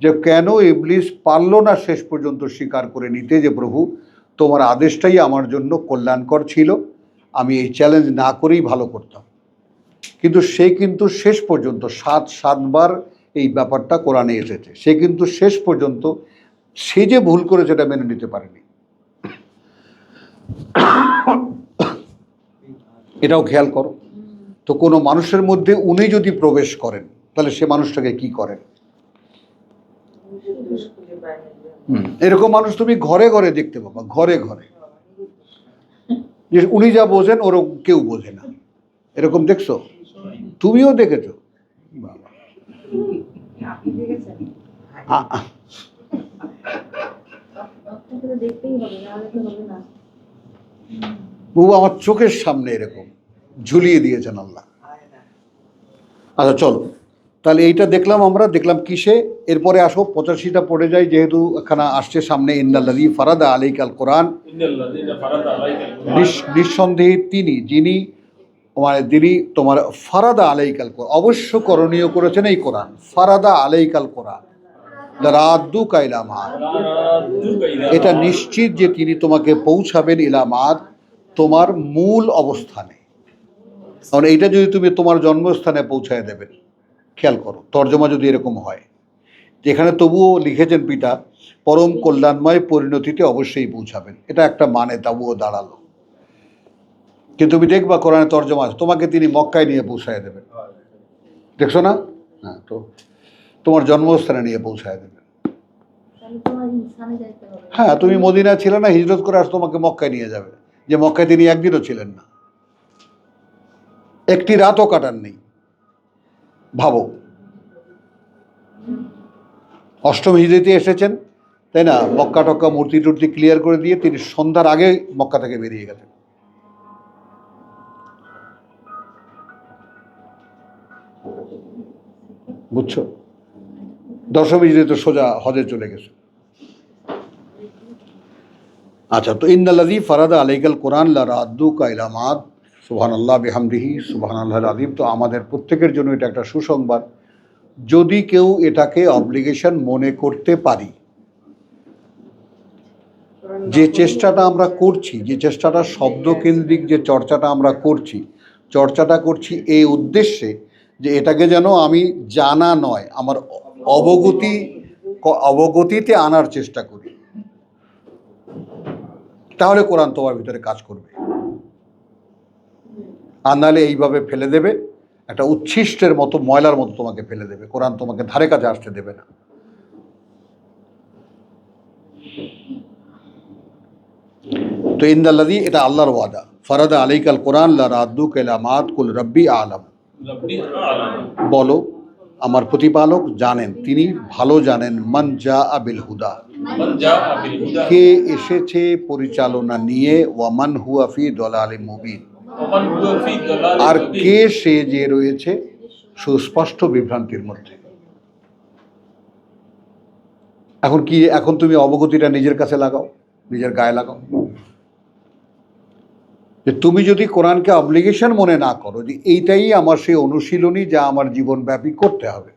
যে কেন ইবলিস পারল না শেষ পর্যন্ত স্বীকার করে নিতে যে প্রভু তোমার আদেশটাই আমার জন্য কল্যাণকর ছিল, আমি এই চ্যালেঞ্জ না করেই ভালো করতাম। কিন্তু সে কিন্তু শেষ পর্যন্ত সাতবার এই ব্যাপারটা কোরআনে এসেছে, সে কিন্তু শেষ পর্যন্ত সে যে ভুল করে সেটা মেনে নিতে পারেনি। এটাও খেয়াল করো। তো কোনো মানুষের মধ্যে উনি যদি প্রবেশ করেন, তাহলে সে মানুষটাকে কি করেন? এরকম মানুষ তুমি ঘরে ঘরে দেখতে পাবা, ঘরে ঘরে, যে উনি যা বোঝেন ওর কেউ বোঝে না, এরকম দেখছো? তুমিও দেখেছো? বাবা, আপনি দেখেছেন? দেখতেই হবে, নাহলে তো হবে না। বাবু আমার চোখের সামনে এরকম ঝুলিয়ে দিয়েছেন আল্লাহ। আচ্ছা চলো, তাহলে এইটা দেখলাম, আমরা দেখলাম কিসে। এরপরে আসো 85টা পড়ে যাই, যেহেতু এখানে আসছে সামনে, ইন্নাল্লাযী ফারাদা আলাইকাল কোরআন, নিঃসন্দেহে তিনি, যিনি যিনি তোমার ফারাদা আলাইকাল কোরআন, অবশ্য করণীয় করেছেন এই কোরআন। ফারাদা আলাইকাল কোরআন রাদ্দুকা ইলা মাআদ, এটা নিশ্চিত যে তিনি তোমাকে পৌঁছাবেন ইলা মাআদ, তোমার মূল অবস্থানে। কারণ এইটা যদি তুমি তোমার জন্মস্থানে পৌঁছায় দেবেন, খেয়াল করো তর্জমা যদি এরকম হয়, যেখানে তবুও লিখেছেন পিতা পরম কল্যাণময় পরিণতিতে অবশ্যই পৌঁছাবেন, এটা একটা মানে তবুও দাঁড়ালো। কিন্তু তুমি দেখবা কোরআনে তর্জমা আছে তোমাকে তিনি মক্কায় নিয়ে পৌঁছায় দেবেন, দেখছো না? হ্যাঁ, তো তোমার জন্মস্থানে নিয়ে পৌঁছায় দেবেন। হ্যাঁ, তুমি মদিনা ছিলে না, হিজরত করে আস তোমাকে মক্কায় নিয়ে যাবে, যে মক্কায় তিনি একদিনও ছিলেন না, একটি রাতও কাটান নেই। ভাবো, অষ্টম হিজরিতে এসেছেন, তাই না? মক্কা টক্কা মূর্তি টুর্তি ক্লিয়ার করে দিয়ে তিনি সন্ধ্যার আগে মক্কা থেকে বেরিয়ে গেছেন। বুঝছো? দশম হিজরিতে সোজা হজে চলে গেছে। আচ্ছা, তো ইন্নাল্লাযী ফারাদা আলাইকাল কোরআন লারাদ্দুকা ইলা মাআদ, সুবহানাল্লাহ বিহামদিহি সুবহানাল্লাহিল আযীম। তো আমাদের প্রত্যেকের জন্য এটা একটা সুসংবাদ, যদি কেউ এটাকে অব্লিগেশন মনে করতে পারি। যে চেষ্টাটা আমরা করছি, যে চেষ্টাটা শব্দকেন্দ্রিক যে চর্চাটা আমরা করছি, চর্চাটা করছি এই উদ্দেশ্যে যে এটাকে যেন আমি জানা নয়, আমার অবগতিতে আনার চেষ্টা করি, তাহলে কোরআন তোমার ভিতরে কাজ করবে। আর নাহলে এইভাবে ফেলে দেবে, একটা উচ্ছিষ্টের মতো, ময়লার মতো তোমাকে ফেলে দেবে, কোরআন তোমাকে ধারে কাছে আসতে দেবে না। তো ইন্দাল্লাযী, এটা আল্লাহর ওয়াদা, ফারাদা আলাইকাল কোরআন লারাদ্দুকা ইলা মাআদ কুল রাব্বি আ'লাম, বলো আমার প্রতিপালক জানেন, তিনি ভালো জানেন, মান জাআ বিল হুদা, কে এসেছে পরিচালনা নিয়ে, ওয়া মান হুয়া ফি দালালিম মুবিন, আর কে সে যে রয়েছে সুস্পষ্ট বিভ্রান্তির মধ্যে। এখন তুমি অবগতিটা নিজের কাছে লাগাও, নিজের গায়ে লাগাও। যে তুমি যদি কোরআনকে অব্লিগেশন মনে না করো যে এইটাই আমার সেই অনুশীলনী যা আমার জীবনব্যাপী করতে হবে,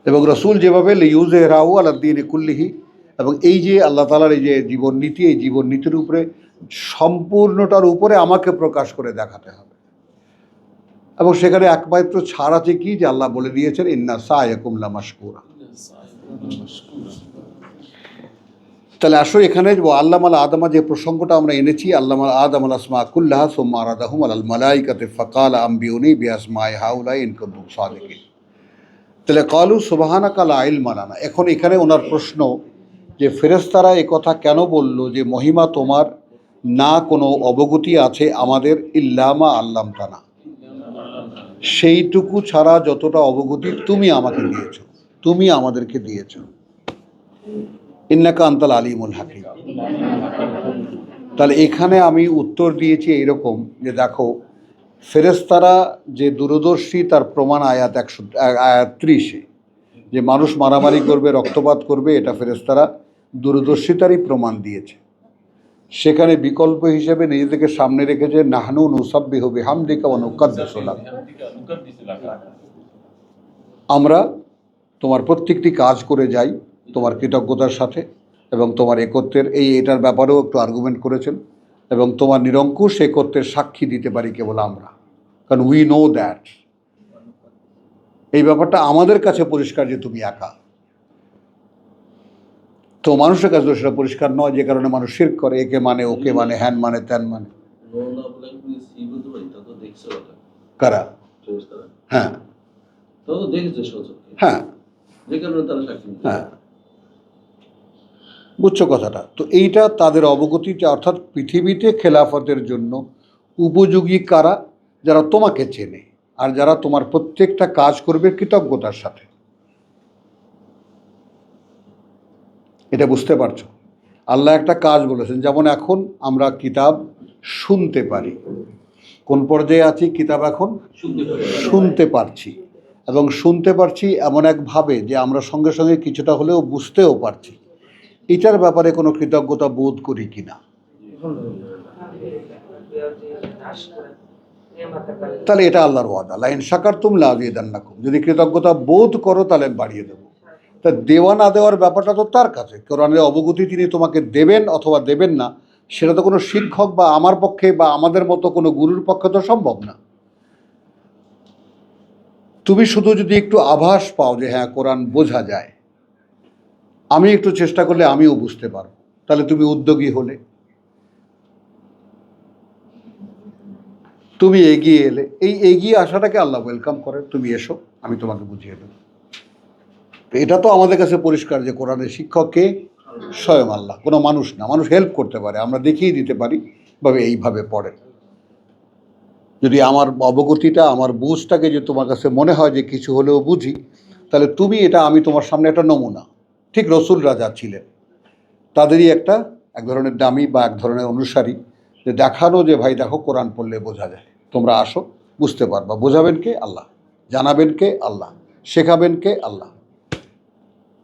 এবং রসুল যেভাবে লিউজে রাউ আলাদ্দিন কুল্লিহি, এবং এই যে আল্লাহ তাআলার এই যে জীবন নীতি, এই জীবন নীতির উপরে সম্পূর্ণটার উপরে আমাকে প্রকাশ করে দেখাতে হবে। এবং সেখানে একমাত্র ছাড় আছে কি, যে আল্লাহ বলে দিয়েছেন ইন্না সায়াকুম লামাশকুরা। তাহলে আসো এখানে আল্লামা আল আদমা যে প্রসঙ্গটা আমরা এনেছি, আল্লামা আল আদম আল আসমা কুল্লাহা সুম্মা আরাদাহুম আলাল মালাইকাতি ফাকাল আম্বিউনি বিআসমাই হাউলাই ইন কুনতুম সাদিকিন। তাহলে কালু সুবহানাকা লা ইলমা লানা। এখন এখানে ওনার প্রশ্ন যে ফেরেশতারা কথা কেন বলল যে মহিমা তোমার, না কোনো অবগতি আছে আমাদের, ইল্লামা আল্লামতানা, সেইটুকু ছাড়া যতটা অবগতি তুমি আমাকে দিয়েছো, তুমি আমাদেরকে দিয়েছো। ইন্নাকা আনতাল আলিমুল হাকিম। তাহলে এখানে আমি উত্তর দিয়েছি এইরকম যে দেখো, ফেরেশতারা যে দূরদর্শী তার প্রমাণ আয়াত 30-এ, যে মানুষ মারামারি করবে, রক্তপাত করবে, এটা ফেরেশতারা দূরদর্শিতারই প্রমাণ দিয়েছে। সেখানে বিকল্প হিসেবে নিজেদেরকে সামনে রেখেছে নাহনু নুসাব্বিহু বিহামদিকা ওয়া নুকাদ্দিসু লাক। আমরা তোমার প্রত্যেকটি কাজ করে যাই তোমার কৃতজ্ঞতার সাথে, এবং তোমার একত্বের এটার ব্যাপারেও একটু আর্গুমেন্ট করেছেন, এবং তোমার নিরঙ্কুশ একত্বের সাক্ষী দিতে পারি কেবল আমরা, কারণ উই নো দ্যাট, এই ব্যাপারটা আমাদের কাছে পরিষ্কার যে তুমি একা। তো মানুষের কাছে তো সেটা পরিষ্কার নয়, যে কারণে মানুষ শিরক করে, একে মানে, ওকে মানে, হ্যান মানে, ত্যান মানে। কারা? হ্যাঁ হ্যাঁ হ্যাঁ, বুঝছো কথাটা? তো এইটা তাদের অবগতিটা, অর্থাৎ পৃথিবীতে খেলাফতের জন্য উপযোগী কারা, যারা তোমাকে চেনে আর যারা তোমার প্রত্যেকটা কাজ করবে কৃতজ্ঞতার সাথে। এটা বুঝতে পারছো? আল্লাহ একটা কাজ বলেছেন, যেমন এখন আমরা কিতাব শুনতে পারি। কোন পর্যায়ে আছি? কিতাব এখন শুনতে পারছি, এবং শুনতে পারছি এমন একভাবে যে আমরা সঙ্গে সঙ্গে কিছুটা হলেও বুঝতেও পারছি। এটার ব্যাপারে কোনো কৃতজ্ঞতা বোধ করি কিনা? তাহলে এটা আল্লাহর ওয়াদা, লাইন শাকারতুম লাযিদান্নাকুম, যদি কৃতজ্ঞতা বোধ করো তাহলে বাড়িয়ে দেবো। তা দেওয়া না দেওয়ার ব্যাপারটা তো তার কাছে। কোরআনের অবগতি তিনি তোমাকে দেবেন অথবা দেবেন না, সেটা তো কোনো শিক্ষক বা আমার পক্ষে বা আমাদের মতো কোনো গুরুর পক্ষে তো সম্ভব না। তুমি শুধু যদি একটু আভাস পাও যে হ্যাঁ কোরআন বোঝা যায়, আমি একটু চেষ্টা করলে আমিও বুঝতে পারবো, তাহলে তুমি উদ্যোগী হলে, তুমি এগিয়ে এলে। এই এগিয়ে আসাটাকে আল্লাহ ওয়েলকাম করে, তুমি এসো, আমি তোমাকে বুঝিয়ে দেবো। এটা তো আমাদের কাছে পরিষ্কার যে কোরআনের শিক্ষককে স্বয়ং আল্লাহ, কোনো মানুষ না। মানুষ হেল্প করতে পারে, আমরা দেখিয়ে দিতে পারি ভাবে এইভাবে পড়ে। যদি আমার অবগতিটা, আমার বুঝটাকে যে তোমার কাছে মনে হয় যে কিছু হলেও বুঝি, তাহলে তুমি এটা, আমি তোমার সামনে একটা নমুনা। ঠিক রসুল রাজা ছিলেন, তাদেরই এক ধরনের দামি বা এক ধরনের অনুসারী, যে দেখানো যে ভাই দেখো কোরআন পড়লে বোঝা যায়, তোমরা আসো বুঝতে পারবা। বোঝাবেন কে? আল্লাহ। জানাবেন কে? আল্লাহ। শেখাবেন কে? আল্লাহ।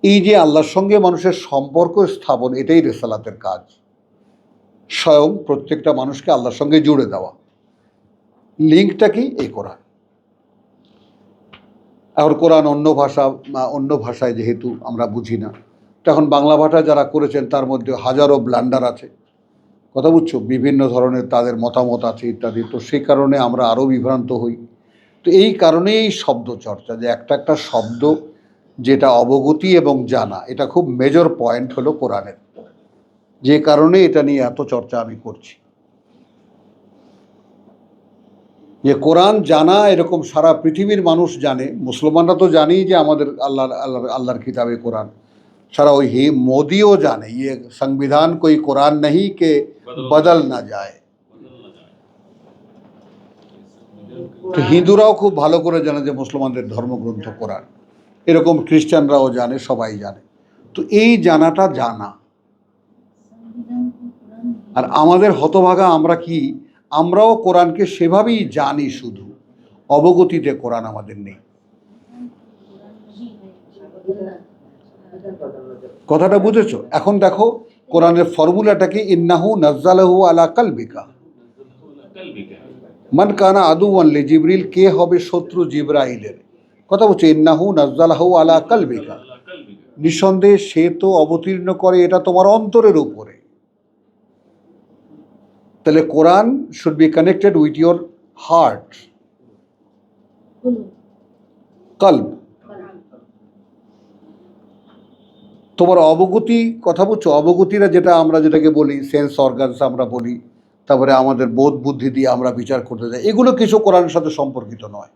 এই যে আল্লাহর সঙ্গে মানুষের সম্পর্ক স্থাপন, এটাই রিসালাতের কাজ। স্বয়ং প্রত্যেকটা মানুষকে আল্লাহর সঙ্গে জুড়ে দেওয়া। লিঙ্কটা কি? এই কোরআন। এখন কোরআন অন্য ভাষায় যেহেতু আমরা বুঝি না, তখন বাংলা ভাষায় যারা করেছেন তার মধ্যে হাজারো ব্লান্ডার আছে, কথা বুঝছো, বিভিন্ন ধরনের তাদের মতামত আছে ইত্যাদি। তো সেই কারণে আমরা আরও বিভ্রান্ত হই। তো এই কারণেই এই শব্দ চর্চা, যে একটা শব্দ যেটা অবগতি এবং জানা, এটা খুব মেজর পয়েন্ট হলো কোরআনের, যে কারণে এটা নিয়ে এত চর্চা আমি করছি। যে কোরআন জানা এরকম সারা পৃথিবীর মানুষ জানে, মুসলমানরা তো জানেই যে আমাদের আল্লাহর কিতাবে কোরআন, সারা ওই মোদিও জানে ये संविधान कोई कुरान नहीं के बदल ना जाए। তো হিন্দুরাও খুব ভালো করে জানে যে মুসলমানদের ধর্মগ্রন্থ কোরআন, এরকম খ্রিস্টানরাও জানে, সবাই জানে। তো এই জানাটা জানা। আর আমাদের হতভাগা আমরা কি, আমরাও কোরআনকে সেভাবেই জানি, শুধু অবগতিতে কোরআন আমাদের নেই। কথাটা বুঝেছো? এখন দেখো কোরআনের ফর্মুলাটা কি, ইন্নাহু নাজ্জালাহু আলা কালবিকা মান কানা আদুওয়ান লিজিবরিল, কে হবে শত্রু জিবরাইলের। কথা বলছে ইন্নাহু নাজ্জালাহু আলা কালবিকা, নিঃসন্দেহে সে তো অবতীর্ণ করে এটা তোমার অন্তরের উপরে। তাহলে Quran should be connected with your heart, কলব। তোমার অবগতি, কথা বলছো, অবগতিরা যেটা আমরা যেটাকে বলি সেন্স অর্গানস আমরা বলি, তারপরে আমাদের বোধ বুদ্ধি দিয়ে আমরা বিচার করতে যাই, এগুলো কিছু কোরআনের সাথে সম্পর্কিত নয়।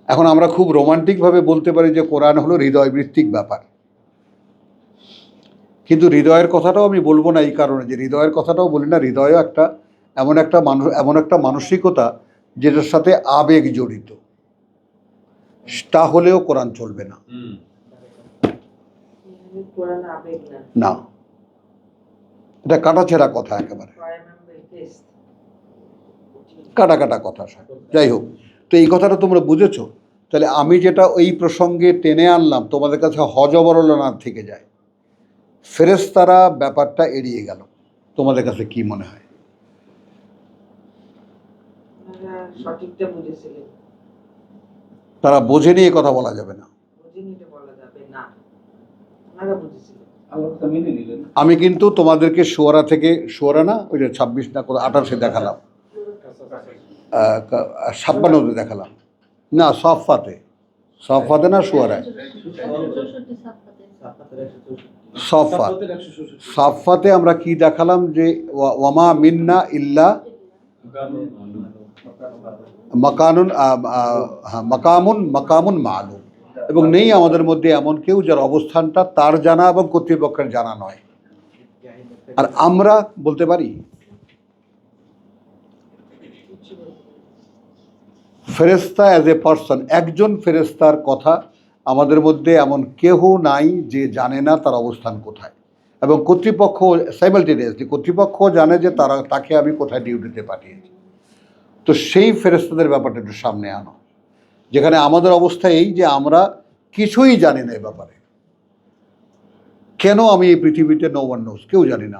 এখন আমরা খুব রোমান্টিকভাবে বলতে পারি যে কোরআন হলো হৃদয়বৃত্তিক ব্যাপার, কিন্তু হৃদয়ের কথাটাও আমি বলবো না এই কারণে যে হৃদয়ের কথাটাও বলি না, হৃদয়ও একটা এমন একটা মানসিকতা যেটার সাথে আবেগ জড়িত, তা হলেও কোরআন চলবে না। কোরআন আবেগ না, না, এটা কাটাছেঁড়া কথা, একেবারে কাটা কাটা কথা সব। যাই হোক, তো এই কথাটা তোমরা বুঝেছো। তাহলে আমি যেটা ওই প্রসঙ্গে টেনে আনলাম তোমাদের কাছে হজবরলনার থেকে যায়, ফেরেশতারা ব্যাপারটা এড়িয়ে গেল, তোমাদের কাছে কি মনে হয়? সঠিকটা বুঝেছিলেন, তারা বোঝেনি, এ কথা বলা যাবে না। বুঝিনি এটা বলা যাবে না, ওনারা বুঝেছিলেন। আল্লাহর কথা মেনে নিলেন। আমি কিন্তু তোমাদেরকে শুয়ারা থেকে, শুয়ারা না ওই যে 26 না 28 দেখালাম, 56 দেখালাম, না সফাতে না শুয়ারায়, সফাত, সাফাতে আমরা কি দেখালাম যে ওয়ামা মিন্না ইল্লা মাকামুন মালুম, এবং নেই আমাদের মধ্যে এমন কেউ যার অবস্থানটা তার জানা এবং কর্তৃপক্ষের জানা নয়। আর আমরা বলতে পারি ফেরেশতা অ্যাজ এ পার্সন, একজন ফেরেশতার কথা আমাদের মধ্যে এমন কেহ নাই যে জানে না তার অবস্থান কোথায়, এবং কর্তৃপক্ষ সাইমালটেনিয়াসলি কর্তৃপক্ষ জানে যে তাকে আমি কোথায় ডিউটিতে পাঠিয়েছি। তো সেই ফেরেশতাদের ব্যাপারটা একটু সামনে আনো, যেখানে আমাদের অবস্থা এই যে আমরা কিছুই জানি না এ ব্যাপারে। কেন আমি এই পৃথিবীতে নো ওয়ান নোস, কেউ জানি না।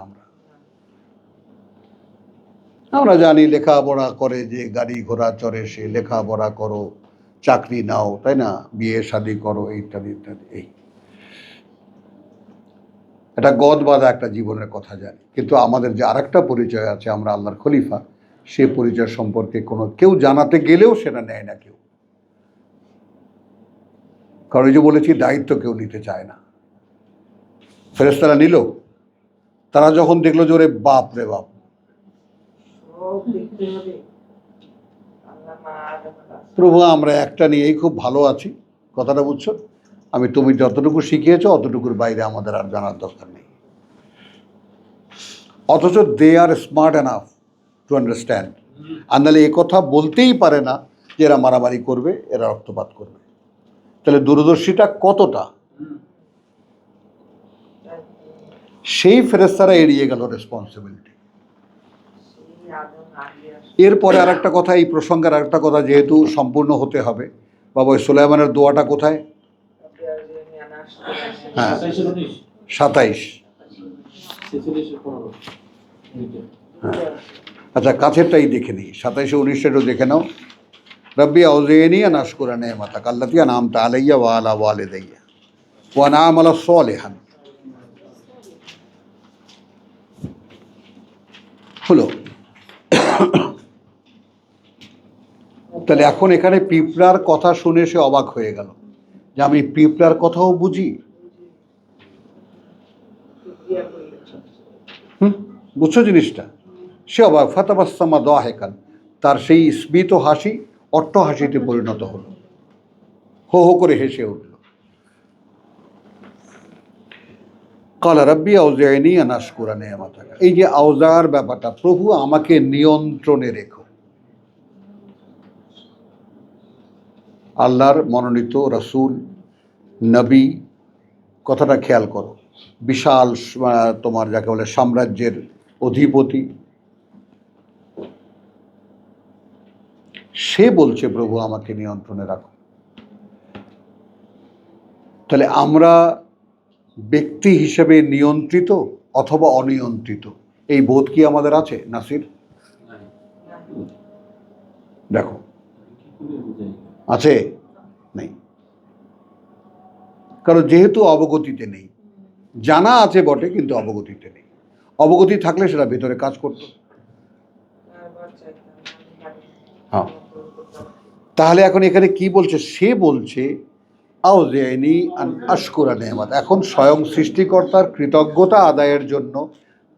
আমরা জানি লেখাপড়া করে যে গাড়ি ঘোড়া চড়ে সে, লেখাপড়া করো, চাকরি নাও, তাই না, বিয়ে শাদি করো, ইত্যাদি ইত্যাদি। এই এটা গদ বাঁধা একটা জীবনের কথা জানি, কিন্তু আমাদের যে আরেকটা পরিচয় আছে, আমরা আল্লাহর খলিফা, সে পরিচয় সম্পর্কে কেউ জানাতে গেলেও সেটা নেয় না কেউ। কারণ এই যে বলেছি দায়িত্ব কেউ নিতে চায় না। ফেরেশতারা নিল, তারা যখন দেখলো যে ওরে বাপ রে বাপ, সব দেখতে হবে। আল্লাহ মা আদম প্রভু আমরা একটা নিয়েই খুব ভালো আছি, কথাটা বুঝছো, তুমি যতটুকু শিখিয়েছো অতটুকুর বাইরে আমাদের আর জানার দরকার নেই। অথচ দে আর স্মার্ট এনাফ টু আন্ডারস্ট্যান্ড, আর নাহলে এ কথা বলতেই পারে না যে এরা মারামারি করবে, এরা রক্তপাত করবে। তাহলে দূরদর্শীটা কতটা, সেই ফেরেশতারা এড়িয়ে গেল রেসপন্সিবিলিটি। সেই আদম আগে এরপরে আর একটা কথা, এই প্রসঙ্গের আর একটা কথা যেহেতু সম্পূর্ণ হতে হবে, বাবা ওই সুলাইমানের দোয়াটা কোথায়? হ্যাঁ 27, হ্যাঁ আচ্ছা কাছেরটাই দেখে নিই, 27 19 দেখে নাও। রব্বি আউজিনি আন আশকুরা নি'মাতাকা আল্লাতী আন'আমতা আলাইয়া ওয়া আলা ওয়ালিদাইয়া ওয়া আন আ'মালা সালিহান। হলো। তাহলে এখন এখানে পিঁপড়ার কথা শুনে সে অবাক হয়ে গেল যে আমি পিঁপড়ার কথাও বুঝি। বুঝছো জিনিসটা? সে অবাক, ফাতাবাসসামা দাহিকান, তার সেই স্মিত হাসি অট্ট হাসিতে পরিণত হলো, হো হো করে হেসে উঠল। ক্বালা রাব্বি আউজি'নি আন আশকুরা নি'মাতাকা, এই যে আওজার ব্যাপারটা, প্রভু আমাকে নিয়ন্ত্রণে রেখো। আল্লাহর মনোনীত রাসূল, নবী, কথাটা খেয়াল করো, বিশাল তোমার যাকে বলে সাম্রাজ্যের অধিপতি, সে বলছে প্রভু আমাকে নিয়ন্ত্রণে রাখো। তাহলে আমরা ব্যক্তি হিসেবে নিয়ন্ত্রিত অথবা অনিয়ন্ত্রিত, এই বোধ কি আমাদের আছে নাসির? দেখো, আছে? নেই। কারণ যেহেতু অবগতিতে নেই, জানা আছে বটে কিন্তু অবগতিতে নেই। অবগতি থাকলে সেটা ভেতরে কাজ করত। হ্যাঁ, তাহলে এখন এখানে কি বলছে? সে বলছে আউযাইনি আন আশকুরা নেমাত, এখন স্বয়ং সৃষ্টিকর্তার কৃতজ্ঞতা আদায়ের জন্য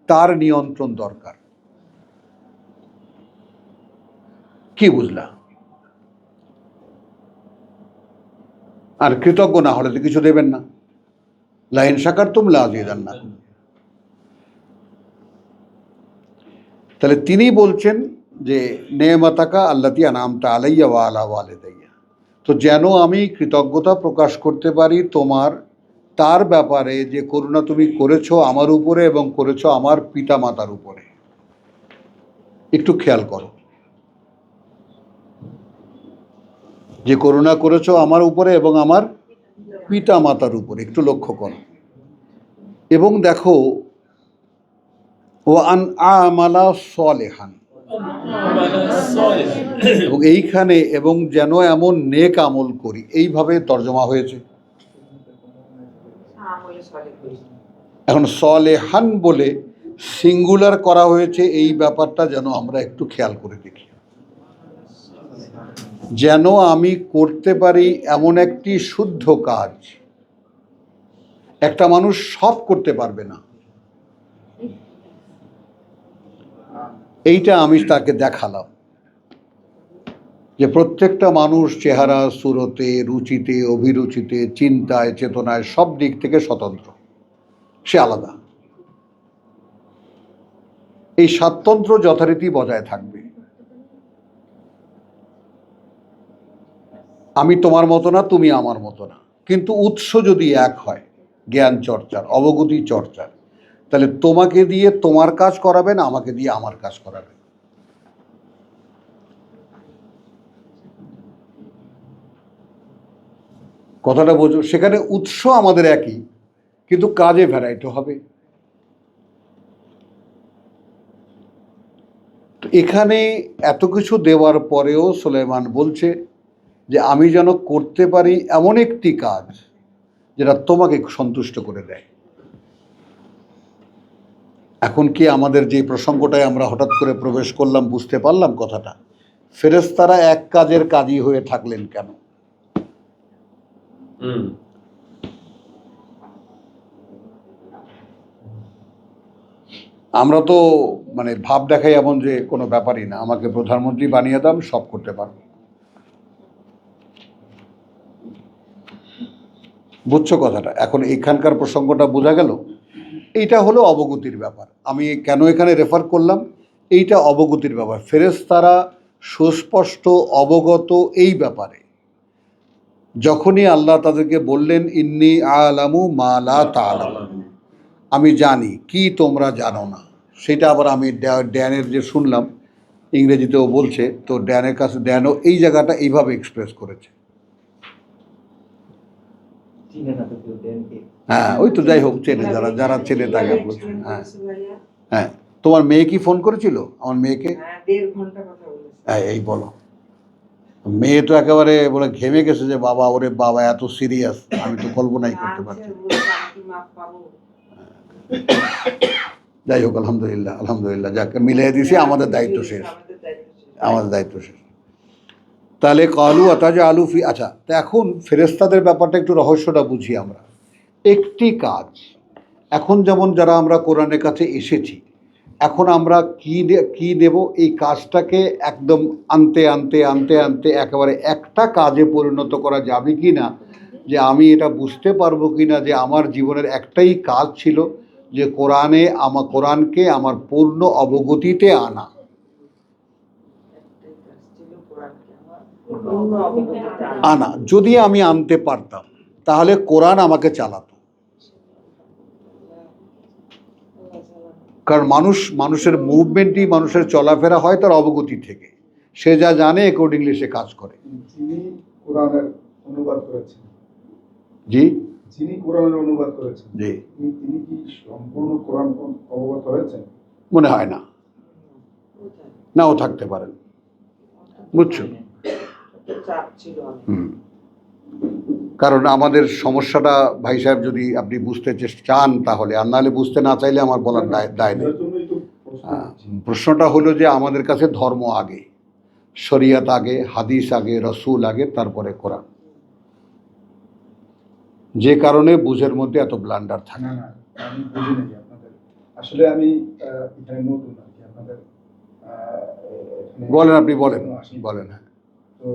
তার নিয়ন্ত্রণ দরকার। কি বুঝলা? আর কৃতজ্ঞ না হলে তো কিছু দেবেন না। লাইন শাকারতুম লাযিদান্নাকুম। তাহলে তিনি বলছেন যে নেমাতাকা আল্লাতী আনআমতা আলাইয়া ওয়া আলা ওয়ালিদাইয়া, তো যেন আমি কৃতজ্ঞতা প্রকাশ করতে পারি তোমার তার ব্যাপারে যে করুণা তুমি করেছো আমার উপরে এবং করেছো আমার পিতা মাতার উপরে। একটু খেয়াল করো, যে করুণা করেছো আমার উপরে এবং আমার পিতা মাতার উপরে, একটু লক্ষ্য করো। এবং দেখো, ও আন আমালা সলেহান, এবং এইখানে এবং যেন এমন নেক আমল করি, এইভাবে তর্জমা হয়েছে। এখন সলেহান বলে সিঙ্গুলার করা হয়েছে, এই ব্যাপারটা যেন আমরা একটু খেয়াল করে দেখি। যেন আমি করতে পারি এমন একটি শুদ্ধ কাজ। একটা মানুষ সব করতে পারবে না, এইটা আমি তাকে দেখালাম যে প্রত্যেকটা মানুষ চেহারা, সুরতে, রুচিতে, অভিরুচিতে, চিন্তায়, চেতনায় সব দিক থেকে স্বতন্ত্র, সে আলাদা। এই স্বাতন্ত্র্য যথারীতি বজায় থাকবে। আমি তোমার মতো না, তুমি আমার মতো না, কিন্তু উৎস যদি এক হয় জ্ঞান চর্চার, অবগতি চর্চার, তাহলে তোমাকে দিয়ে তোমার কাজ করাবে না, আমাকে দিয়ে আমার কাজ করাবে। কথাটা বোঝো? সেখানে উৎস আমাদের একই, কিন্তু কাজে ভ্যারাইটি হবে। তো এখানে এত কিছু দেওয়ার পরেও সুলাইমান বলছে যে আমি যেন করতে পারি এমন একটি কাজ যেটা তোমাকে সন্তুষ্ট করে দেয়। এখন কি আমাদের যে প্রসঙ্গটায় আমরা হঠাৎ করে প্রবেশ করলাম, বুঝতে পারলাম কথাটা? ফেরেশতারা এক কাজের কাজী হয়ে থাকলেন কেন? আমরা তো মানে ভাব দেখাই এমন যে কোনো ব্যাপারই না, আমাকে প্রধানমন্ত্রী বানিয়ে দাও, সব করতে পারবো। বুঝছো কথাটা? এখন এখানকার প্রসঙ্গটা বোঝা গেল। এইটা হলো অবগতির ব্যাপার। আমি কেন এখানে রেফার করলাম, এইটা অবগতির ব্যাপার। ফেরেশতারা সুস্পষ্ট অবগত এই ব্যাপারে। যখনই আল্লাহ তাদেরকে বললেন ইন্নী আলামু মা লা তা'লামুন, আমি জানি কি তোমরা জানো না, সেটা আবার আমি ড্যানের যে শুনলাম ইংরেজিতেও বলছে, তো ড্যানের কাছে ড্যানও এই জায়গাটা এইভাবে এক্সপ্রেস করেছে। হ্যাঁ, ওই তো যাই হোক, চেনে, যারা যারা চেনে তাকে বলছে। হ্যাঁ হ্যাঁ, তোমার মেয়ে কি ফোন করেছিল? আমার মেয়েকে 1.5 ঘন্টা কথা বলেছে। হ্যাঁ, এই বলো। মেয়ে তো একেবারে বলে ঘেমে গেছে যে বাবা, ওরে বাবা এত সিরিয়াস, আমি তো কল্পনাই করতে পারছি। যাই হোক, আলহামদুলিল্লাহ, আলহামদুলিল্লাহ, যাকে মিলিয়ে দিছি, আমাদের দায়িত্ব শেষ, আমাদের দায়িত্ব শেষ। তাহলে কালু আতাজা আলু ফি, আচ্ছা, তো এখন ফেরেশতাদের ব্যাপারটা একটু রহস্যটা বুঝি আমরা। একটি কাজ, এখন যেমন যারা আমরা কোরআনের কাছে এসেছি, এখন আমরা কি দেব? এই কাজটাকে একদম আনতে আনতে আনতে আনতে একেবারে একটা কাজে পরিণত করা যাবে কি না, যে আমি এটা বুঝতে পারবো কি না যে আমার জীবনের একটাই কাজ ছিল যে কোরআনকে আমার পূর্ণ অবগতিতে আনা। যদি আমি আনতে পারতাম তাহলে কোরআন আমাকে চালাতো। কারণ মানুষের মুভমেন্টই, মানুষের চলাফেরা হয় তার অবগতি থেকে। সে যা জানে অ্যাকর্ডিংলি সে কাজ করে। যিনি কোরআনের অনুবাদ করেছেন, জি, যিনি কোরআনের অনুবাদ করেছেন জি, তিনি কি সম্পূর্ণ কোরআন অবগত হয়েছেন? মনে হয় না, নাও থাকতে পারেন, বুঝছো? চাপ ছিল অনেক। হুম। কারণ আমাদের সমস্যাটা ভাই সাহেব যদি আপনি বুঝতে চান তাহলে, আর নাহলে বুঝতে না চাইলে আমার বলার দায় নেই। এর জন্যই তো প্রশ্ন করছি। প্রশ্নটা হলো যে আমাদের কাছে ধর্ম আগে, শরিয়ত আগে, হাদিস আগে, রসুল আগে, তারপরে কোরআন। যে কারণে বুঝের মধ্যে এত ব্লান্ডার থাকে। না না, আমি বুঝি নাকি আপনাদের, আসলে আমি এখানে নতুন আর কি আপনাদের এখানে বলেন, আপনি বলেন, আসি। বলেন। হ্যাঁ, তো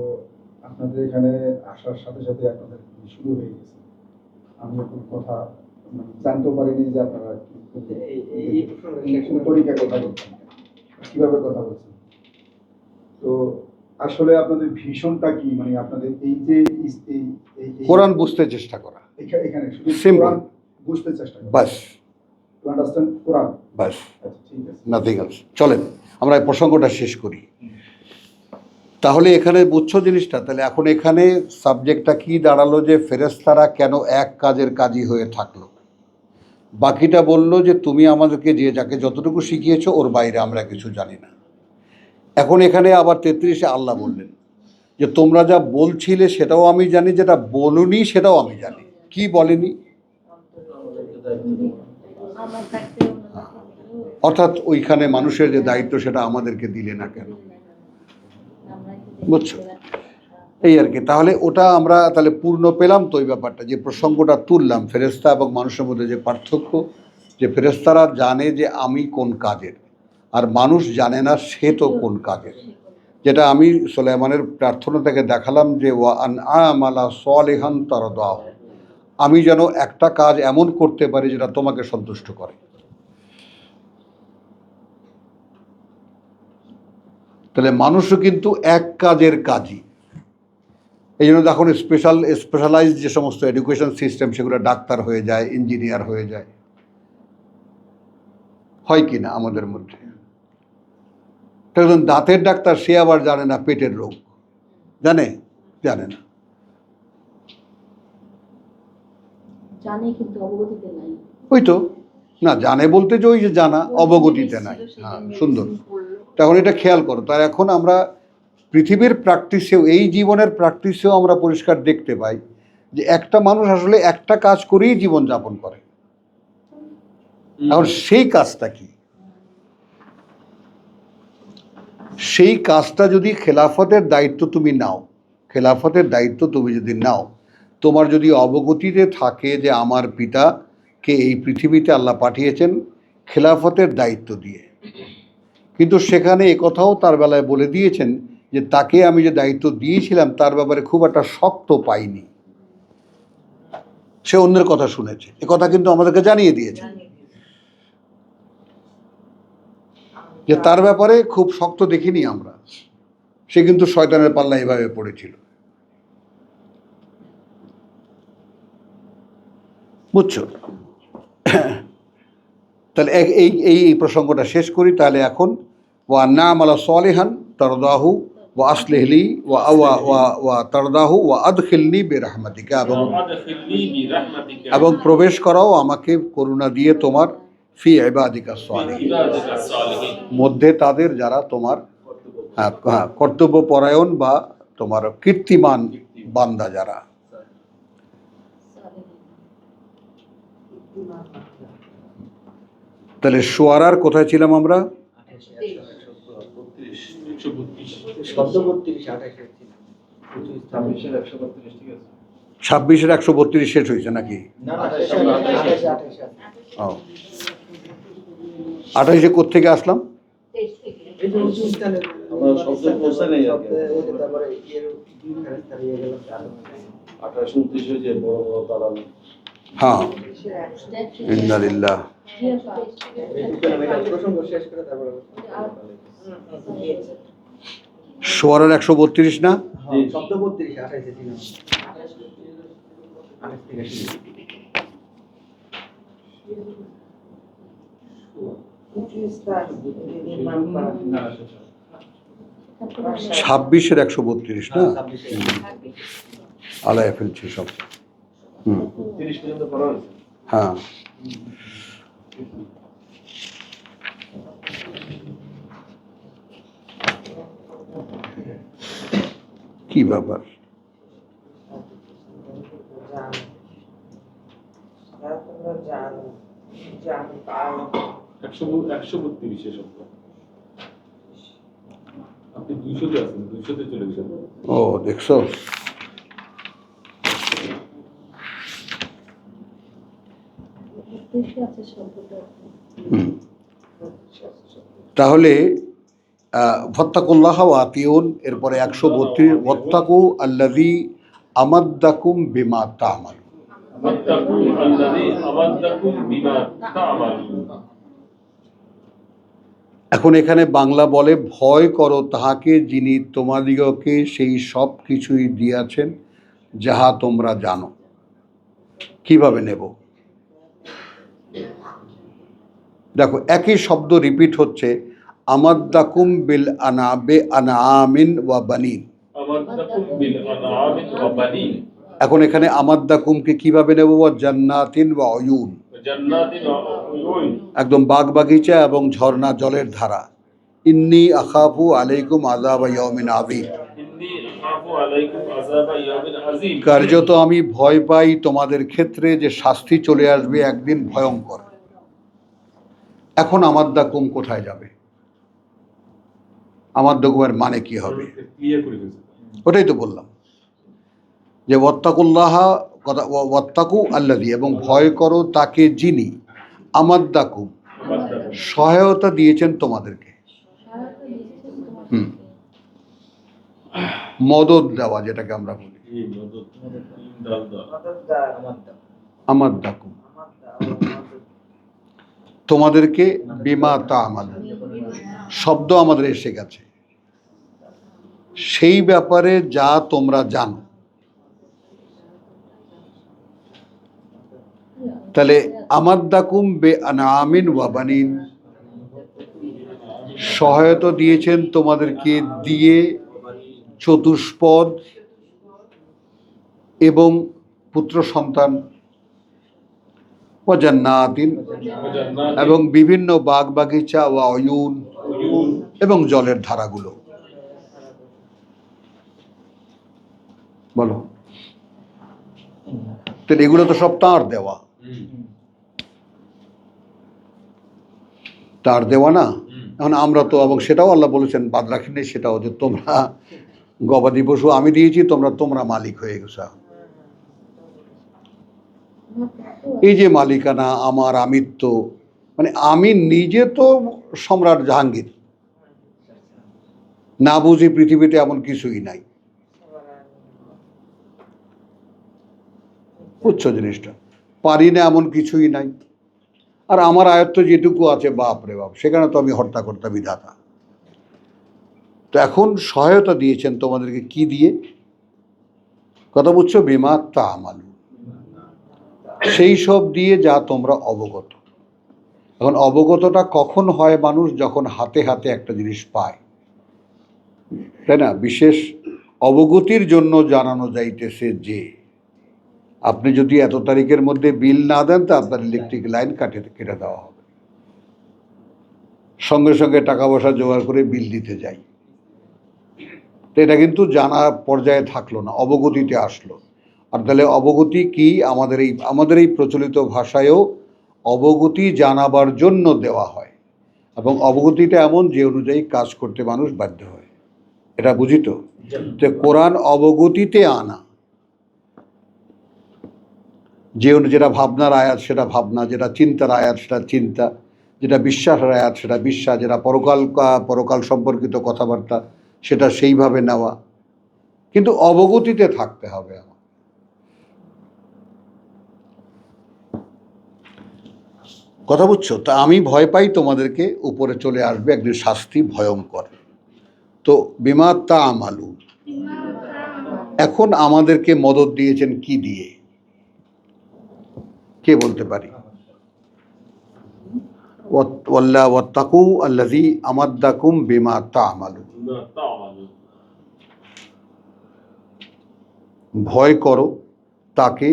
আপনাদের এখানে আসার সাথে সাথে আপনাদের শুরু হয়ে গেছে, আমি এখন কথা জানতে পারিনি যে আপনারা কোন তরিকায় কথা বলছেন, কিভাবে কথা বলছেন। তো আসলে আপনাদের ভীষণটা কি, মানে আপনাদের এই যে কোরআন বুঝতে চেষ্টা করা, এখানে শুধু Simple. কোরআন বুঝতে চেষ্টা করেন, বাস, টু আন্ডারস্ট্যান্ড কোরআন। বাস, আচ্ছা, ঠিক আছে। Nothing else. চলেন আমরা এই প্রসঙ্গটা শেষ করি। তাহলে এখানে বুঝছো জিনিসটা, তাহলে এখন এখানে সাবজেক্টটা কি দাঁড়ালো যে ফেরেশতারা কেন এক কাজের কাজই হয়ে থাকলো। বাকিটা বললো যে তুমি আমাদেরকে যে যাকে যতটুকু শিখিয়েছো ওর বাইরে আমরা কিছু জানি না। এখন এখানে আবার 33-এ আল্লাহ বললেন যে তোমরা যা বলছিলে সেটাও আমি জানি, যেটা বলনি সেটাও আমি জানি। কি বলেনি? আমার থাকতে অর্থাৎ ওইখানে মানুষের যে দায়িত্ব সেটা আমাদেরকে দিলে না কেন, বুঝছো? এই আর কি। তাহলে ওটা আমরা তাহলে পূর্ণ পেলাম তো ওই ব্যাপারটা, যে প্রসঙ্গটা তুললাম ফেরেশতা এবং মানুষের মধ্যে যে পার্থক্য, যে ফেরেশতারা জানে যে আমি কোন কাজের, আর মানুষ জানে না সে তো কোন কাজের। যেটা আমি সুলাইমানের প্রার্থনা থেকে দেখালাম যে ওয়া আন আমালা সালিহান তারদাহ, আমি যেন একটা কাজ এমন করতে পারি যেটা তোমাকে সন্তুষ্ট করে। তাহলে মানুষও কিন্তু এক কাজের কাজই। এই জন্য এখন স্পেশালাইজড যে সমস্ত এডুকেশন সিস্টেম সেগুলো ডাক্তার হয়ে যায়, ইঞ্জিনিয়ার হয়ে যায়, হয় কি না আমাদের মধ্যে? একজন দাঁতের ডাক্তার, সে আবার জানে না পেটের রোগ, জানে না। জানে কিন্তু অবগতিতে নাই। ওই তো না, জানে বলতে যে ওই যে জানা, অবগতিতে নাই। হ্যাঁ, সুন্দর। তখন এটা খেয়াল করো। তার এখন আমরা পৃথিবীর প্র্যাকটিসেও, এই জীবনের প্র্যাকটিসেও আমরা পরিষ্কার দেখতে পাই যে একটা মানুষ আসলে একটা কাজ করেই জীবন যাপন করে। এখন সেই কাজটা কি? সেই কাজটা যদি খেলাফতের দায়িত্ব তুমি নাও, খেলাফতের দায়িত্ব তুমি যদি নাও, তোমার যদি অবগতিতে থাকে যে আমার পিতাকে এই পৃথিবীতে আল্লাহ পাঠিয়েছেন খেলাফতের দায়িত্ব দিয়ে, কিন্তু সেখানে একথাও তার বেলায় বলে দিয়েছেন যে তাকে আমি যে দায়িত্ব দিয়েছিলাম তার ব্যাপারে খুব একটা শক্ত পাইনি, সে অন্যের কথা শুনেছে। এ কথা কিন্তু আমাদেরকে জানিয়ে দিয়েছে যে তার ব্যাপারে খুব শক্ত দেখিনি আমরা, সে কিন্তু শয়তানের পাল্লা এভাবে পড়েছিল, বুঝছো? তাহলে এই এই প্রসঙ্গটা শেষ করি। তাহলে এখন ওয়া না'মালা সালিহান তারদাহু ওয়া আসলিহলি ওয়া তারদাহু ওয়া আদখিলনি বিরহমাতিকা, এবং প্রবেশ করাও আমাকে করুণা দিয়ে তোমার ফি ইবাদিকা সালিহিন, মধ্যে তাদের যারা তোমার কর্তব্য পরায়ণ বা তোমার কীর্তিমান বান্দা যারা। তাহলে শুআরার কোথায় ছিলাম আমরা? 26-এর 132 শেষ হয়েছে নাকি? 28-এ কোত্থেকে আসলাম? আমরা শব্দ পৌঁছে নেই আর কি। 28-29 যে বড় বড় দালাল। হ্যাঁ, ইন্নালিল্লাহ। শুআরার 132 না? না, 26-এর 132 না? আলায় ফেলছি সব। হুম 30 পর্যন্ত করা হয়েছে। হ্যাঁ কি ব্যাপার? জানো 132 এসব। আপনি 200-তে আছেন, 200-তে চলে গেছেন। ও দেখছো, বেশি আছে শব্দটা। হুম। তাহলে ভত্তাকুল্লাহ ওয়াতিউন, এরপরে 132 ওয়াত্তাকু আল্লাযী আমাদ্দাকুম বিমা তা'মালুন। ওয়াত্তাকু আল্লাযী আমাদ্দাকুম বিমা তা'মালুন। এখন এখানে বাংলা বলে ভয় করো তাহাকে যিনি তোমাদিগকে সেই সব কিছুই দিয়াছেন যাহা তোমরা জানো। কিভাবে নেব? দেখো একই শব্দ রিপিট হচ্ছে, আমাদ্দাকুম বিল আনাবে আনআমিন ওয়া বানিন। আমাদ্দাকুম বিল আনআমি ওয়া বানিন। এখন এখানে আমাদ্দাকুমকে কিভাবে নেব? ওয়া জান্নাতিন ওয়া উয়ুন, জান্নাতিন ওয়া উয়ুন। একদম বাগ বাগিচা এবং ঝর্ণা জলের ধারা। ইন্নী আখাফু আলাইকুম আযাবা ইয়াউমিন আযীম, ইন্নী আখাফু আলাইকুম আযাবা ইয়াউমিন আযীম। কার্যত আমি ভয় পাই তোমাদের ক্ষেত্রে যে শাস্তি চলে আসবে একদিন ভয়ঙ্কর। এখন আমাদ্দাকুম কোথায় যাবে? আমাদ্দাকুমের মানে কি হবে? ক্লিয়ার করে ফেলছে। ওটাই তো বললাম যে ওয়াত্তাকুল্লাহ, কথা ওয়াত্তাকু আল্লাযী, এবং ভয় করো তাকে যিনি আমাদ্দাকুম, আমাদ্দাকুম, সহায়তা দিয়েছেন তোমাদেরকে। সহায়তা দিয়েছেন হুম। তোমাদেরকে। মদদ দেওয়া যেটাকে আমরা বলি, এই মদদ দাল দাল। আমাদ্দাকুম, তোমাদেরকে বিমা তা'মালুন, শব্দ আমাদের এসে গেছে, সেই ব্যাপারে যা তোমরা জানো। তাহলে আমাদ্দাকুম বে আনআমিন ওয়া বানিন, সহায়তা দিয়েছেন তোমাদেরকে দিয়ে চতুষ্পদ এবং পুত্র সন্তান, ওয়া জান্নাতিন, এবং বিভিন্ন বাগ বাগিচা, ওয়া উয়ুন, এবং জলের ধারাগুলো। বলো, তাহলে এগুলো তো সব তাঁর দেওয়া, তার দেওয়া না। এখন আমরা তো, এবং সেটাও আল্লাহ বলেছেন, বাদ রাখেননি সেটাও, যে তোমরা গবাদি পশু আমি দিয়েছি, তোমরা মালিক হয়ে গেছো। এই যে মালিকানা, আমার আমিত্ব, মানে আমি নিজে তো সম্রাট জাহাঙ্গীর, না বুঝি পৃথিবীতে এমন কিছুই নাই। বুঝছো জিনিসটা? পারি না এমন কিছুই নাই। আর আমার আয়ত্ত যেটুকু আছে, বাপ রে বাপ, সেখানে তো আমি হর্তাকর্তা বিধাতা। তো এখন সহায়তা দিয়েছেন তোমাদেরকে কি দিয়ে? কথা বুঝছো? বিমা তা'মালুন, সেই সব দিয়ে যা তোমরা অবগত। এখন অবগতটা কখন হয় মানুষ? যখন হাতে হাতে একটা জিনিস পায়, তাই না? বিশেষ অবগতির জন্য জানানো যাইতেছে যে আপনি যদি এত তারিখের মধ্যে বিল না দেন, তা আপনার ইলেকট্রিক লাইন কেটে দেওয়া হবে। সঙ্গে সঙ্গে টাকা পয়সা জোগাড় করে বিল দিতে যাই। তো এটা কিন্তু জানা পর্যায়ে থাকলো না, অবগতিতে আসলো। আর তাহলে অবগতি কি? আমাদের এই প্রচলিত ভাষায়ও অবগতি জানাবার জন্য দেওয়া হয়, এবং অবগতিটা এমন যে অনুযায়ী কাজ করতে মানুষ বাধ্য হয়। এটা বুঝি তো? যে কোরআন অবগতিতে আনা, যেটা ভাবনার আয়াত সেটা ভাবনা, যেটা চিন্তার আয়াত সেটা চিন্তা, যেটা বিশ্বাসের আয়াত সেটা বিশ্বাস, যেটা পরকাল সম্পর্কিত কথাবার্তা সেটা সেইভাবে নেওয়া, কিন্তু অবগতিতে থাকতে হবে আমার। কথা বুঝছো? তা আমি ভয় পাই তোমাদেরকে উপরে চলে আসবে একদিন শাস্তি ভয়ঙ্কর। তো বিমা তা'মালুন, এখন আমাদেরকে মদদ দিয়েছেন কি দিয়ে? কে বলতে পারি? ওয়াত্তাকু আল্লাযী আমাদ্দাকুম বিমা তা'মালুন, ভয় করো তাকে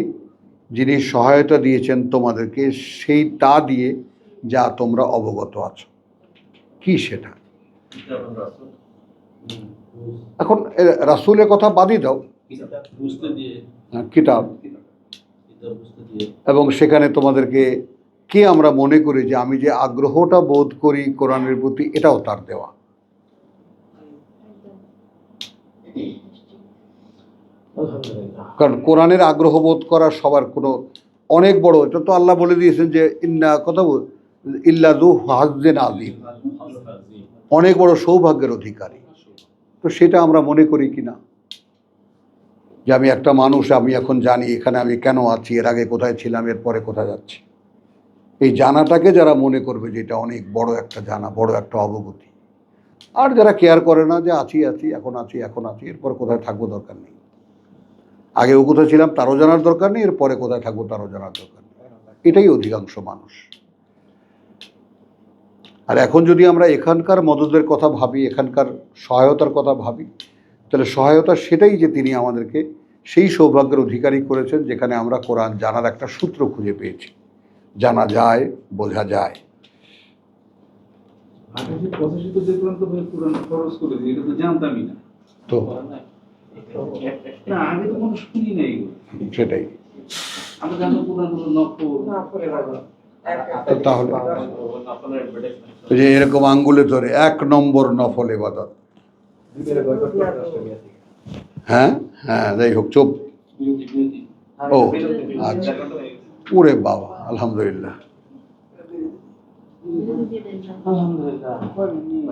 যিনি সহায়তা দিয়েছেন তোমাদেরকে সেই তা দিয়ে যা তোমরা অবগত আছো। কি সেটা? কিতাব রাসূল এখন রাসূলের কথা বাদই দাও, বুঝতে দিয়ে, কিতাব, কিতাব বুঝতে দিয়ে এবং সেখানে তোমাদেরকে কে আমরা মনে করি যে আমি যে আগ্রহটা বোধ করি কোরআনের প্রতি, এটাও তার দেওয়া। আলহামদুলিল্লাহ। কারণ কোরআনের আগ্রহ বোধ করা সবার কোনো অনেক বড়, এটা তো আল্লাহ বলে দিয়েছেন যে ইন্না কথা ইল্লা যু হাজ্জিন আযীম, অনেক বড় সৌভাগ্যের অধিকারী। তো সেটা আমরা মনে করি কিনা যে আমি একটা মানুষ, আমি এখন জানি এখানে আমি কেন আছি, এর আগে কোথায় ছিলাম, এর পরে কোথায় যাচ্ছি। এই জানাটাকে যারা মনে করবে যে এটা অনেক বড় একটা জানা, বড় একটা অবগতি, আর যারা কেয়ার করে না যে আছি আছি এখন আছি এখন আছি, এরপর কোথায় থাকবো দরকার নেই, আগেও কোথায় ছিলাম তারও জানার দরকার নেই, এরপরে কোথায় থাকবো তারও জানার দরকার নেই, এটাই অধিকাংশ মানুষ। আর এখন যদি আমরা এখানকার মদদের কথা ভাবি, এখানকার সহায়তার কথা ভাবি, তাহলে সহায়তা সেটাই যে তিনি আমাদেরকে সেই সৌভাগ্যের অধিকারী করেছেন যেখানে আমরা কোরআন জানার একটা সূত্র খুঁজে পেয়েছি, জানা যায়, বোঝা যায়। আগে যে 85 তো দেখলাম তো ভাই কোরআন খরচ করে দিয়ে, এটা তো জানতামই না। তো না আগে তো কোনো শুনি নাই এগুলো। সেটাই। আমরা জানো কোরআন হলো নফল। না পরে ভালো তো তাহলে ওই যে এরকম আঙ্গুলে ধরে 1 নম্বর নফল ইবাদত। হ্যাঁ হ্যাঁ, যাই হোক, চুপ। বিরতি ও আচ্ছা, ওরে বাবা, আলহামদুলিল্লাহ। বিরোধীদের জন্য আলহামদুলিল্লাহ।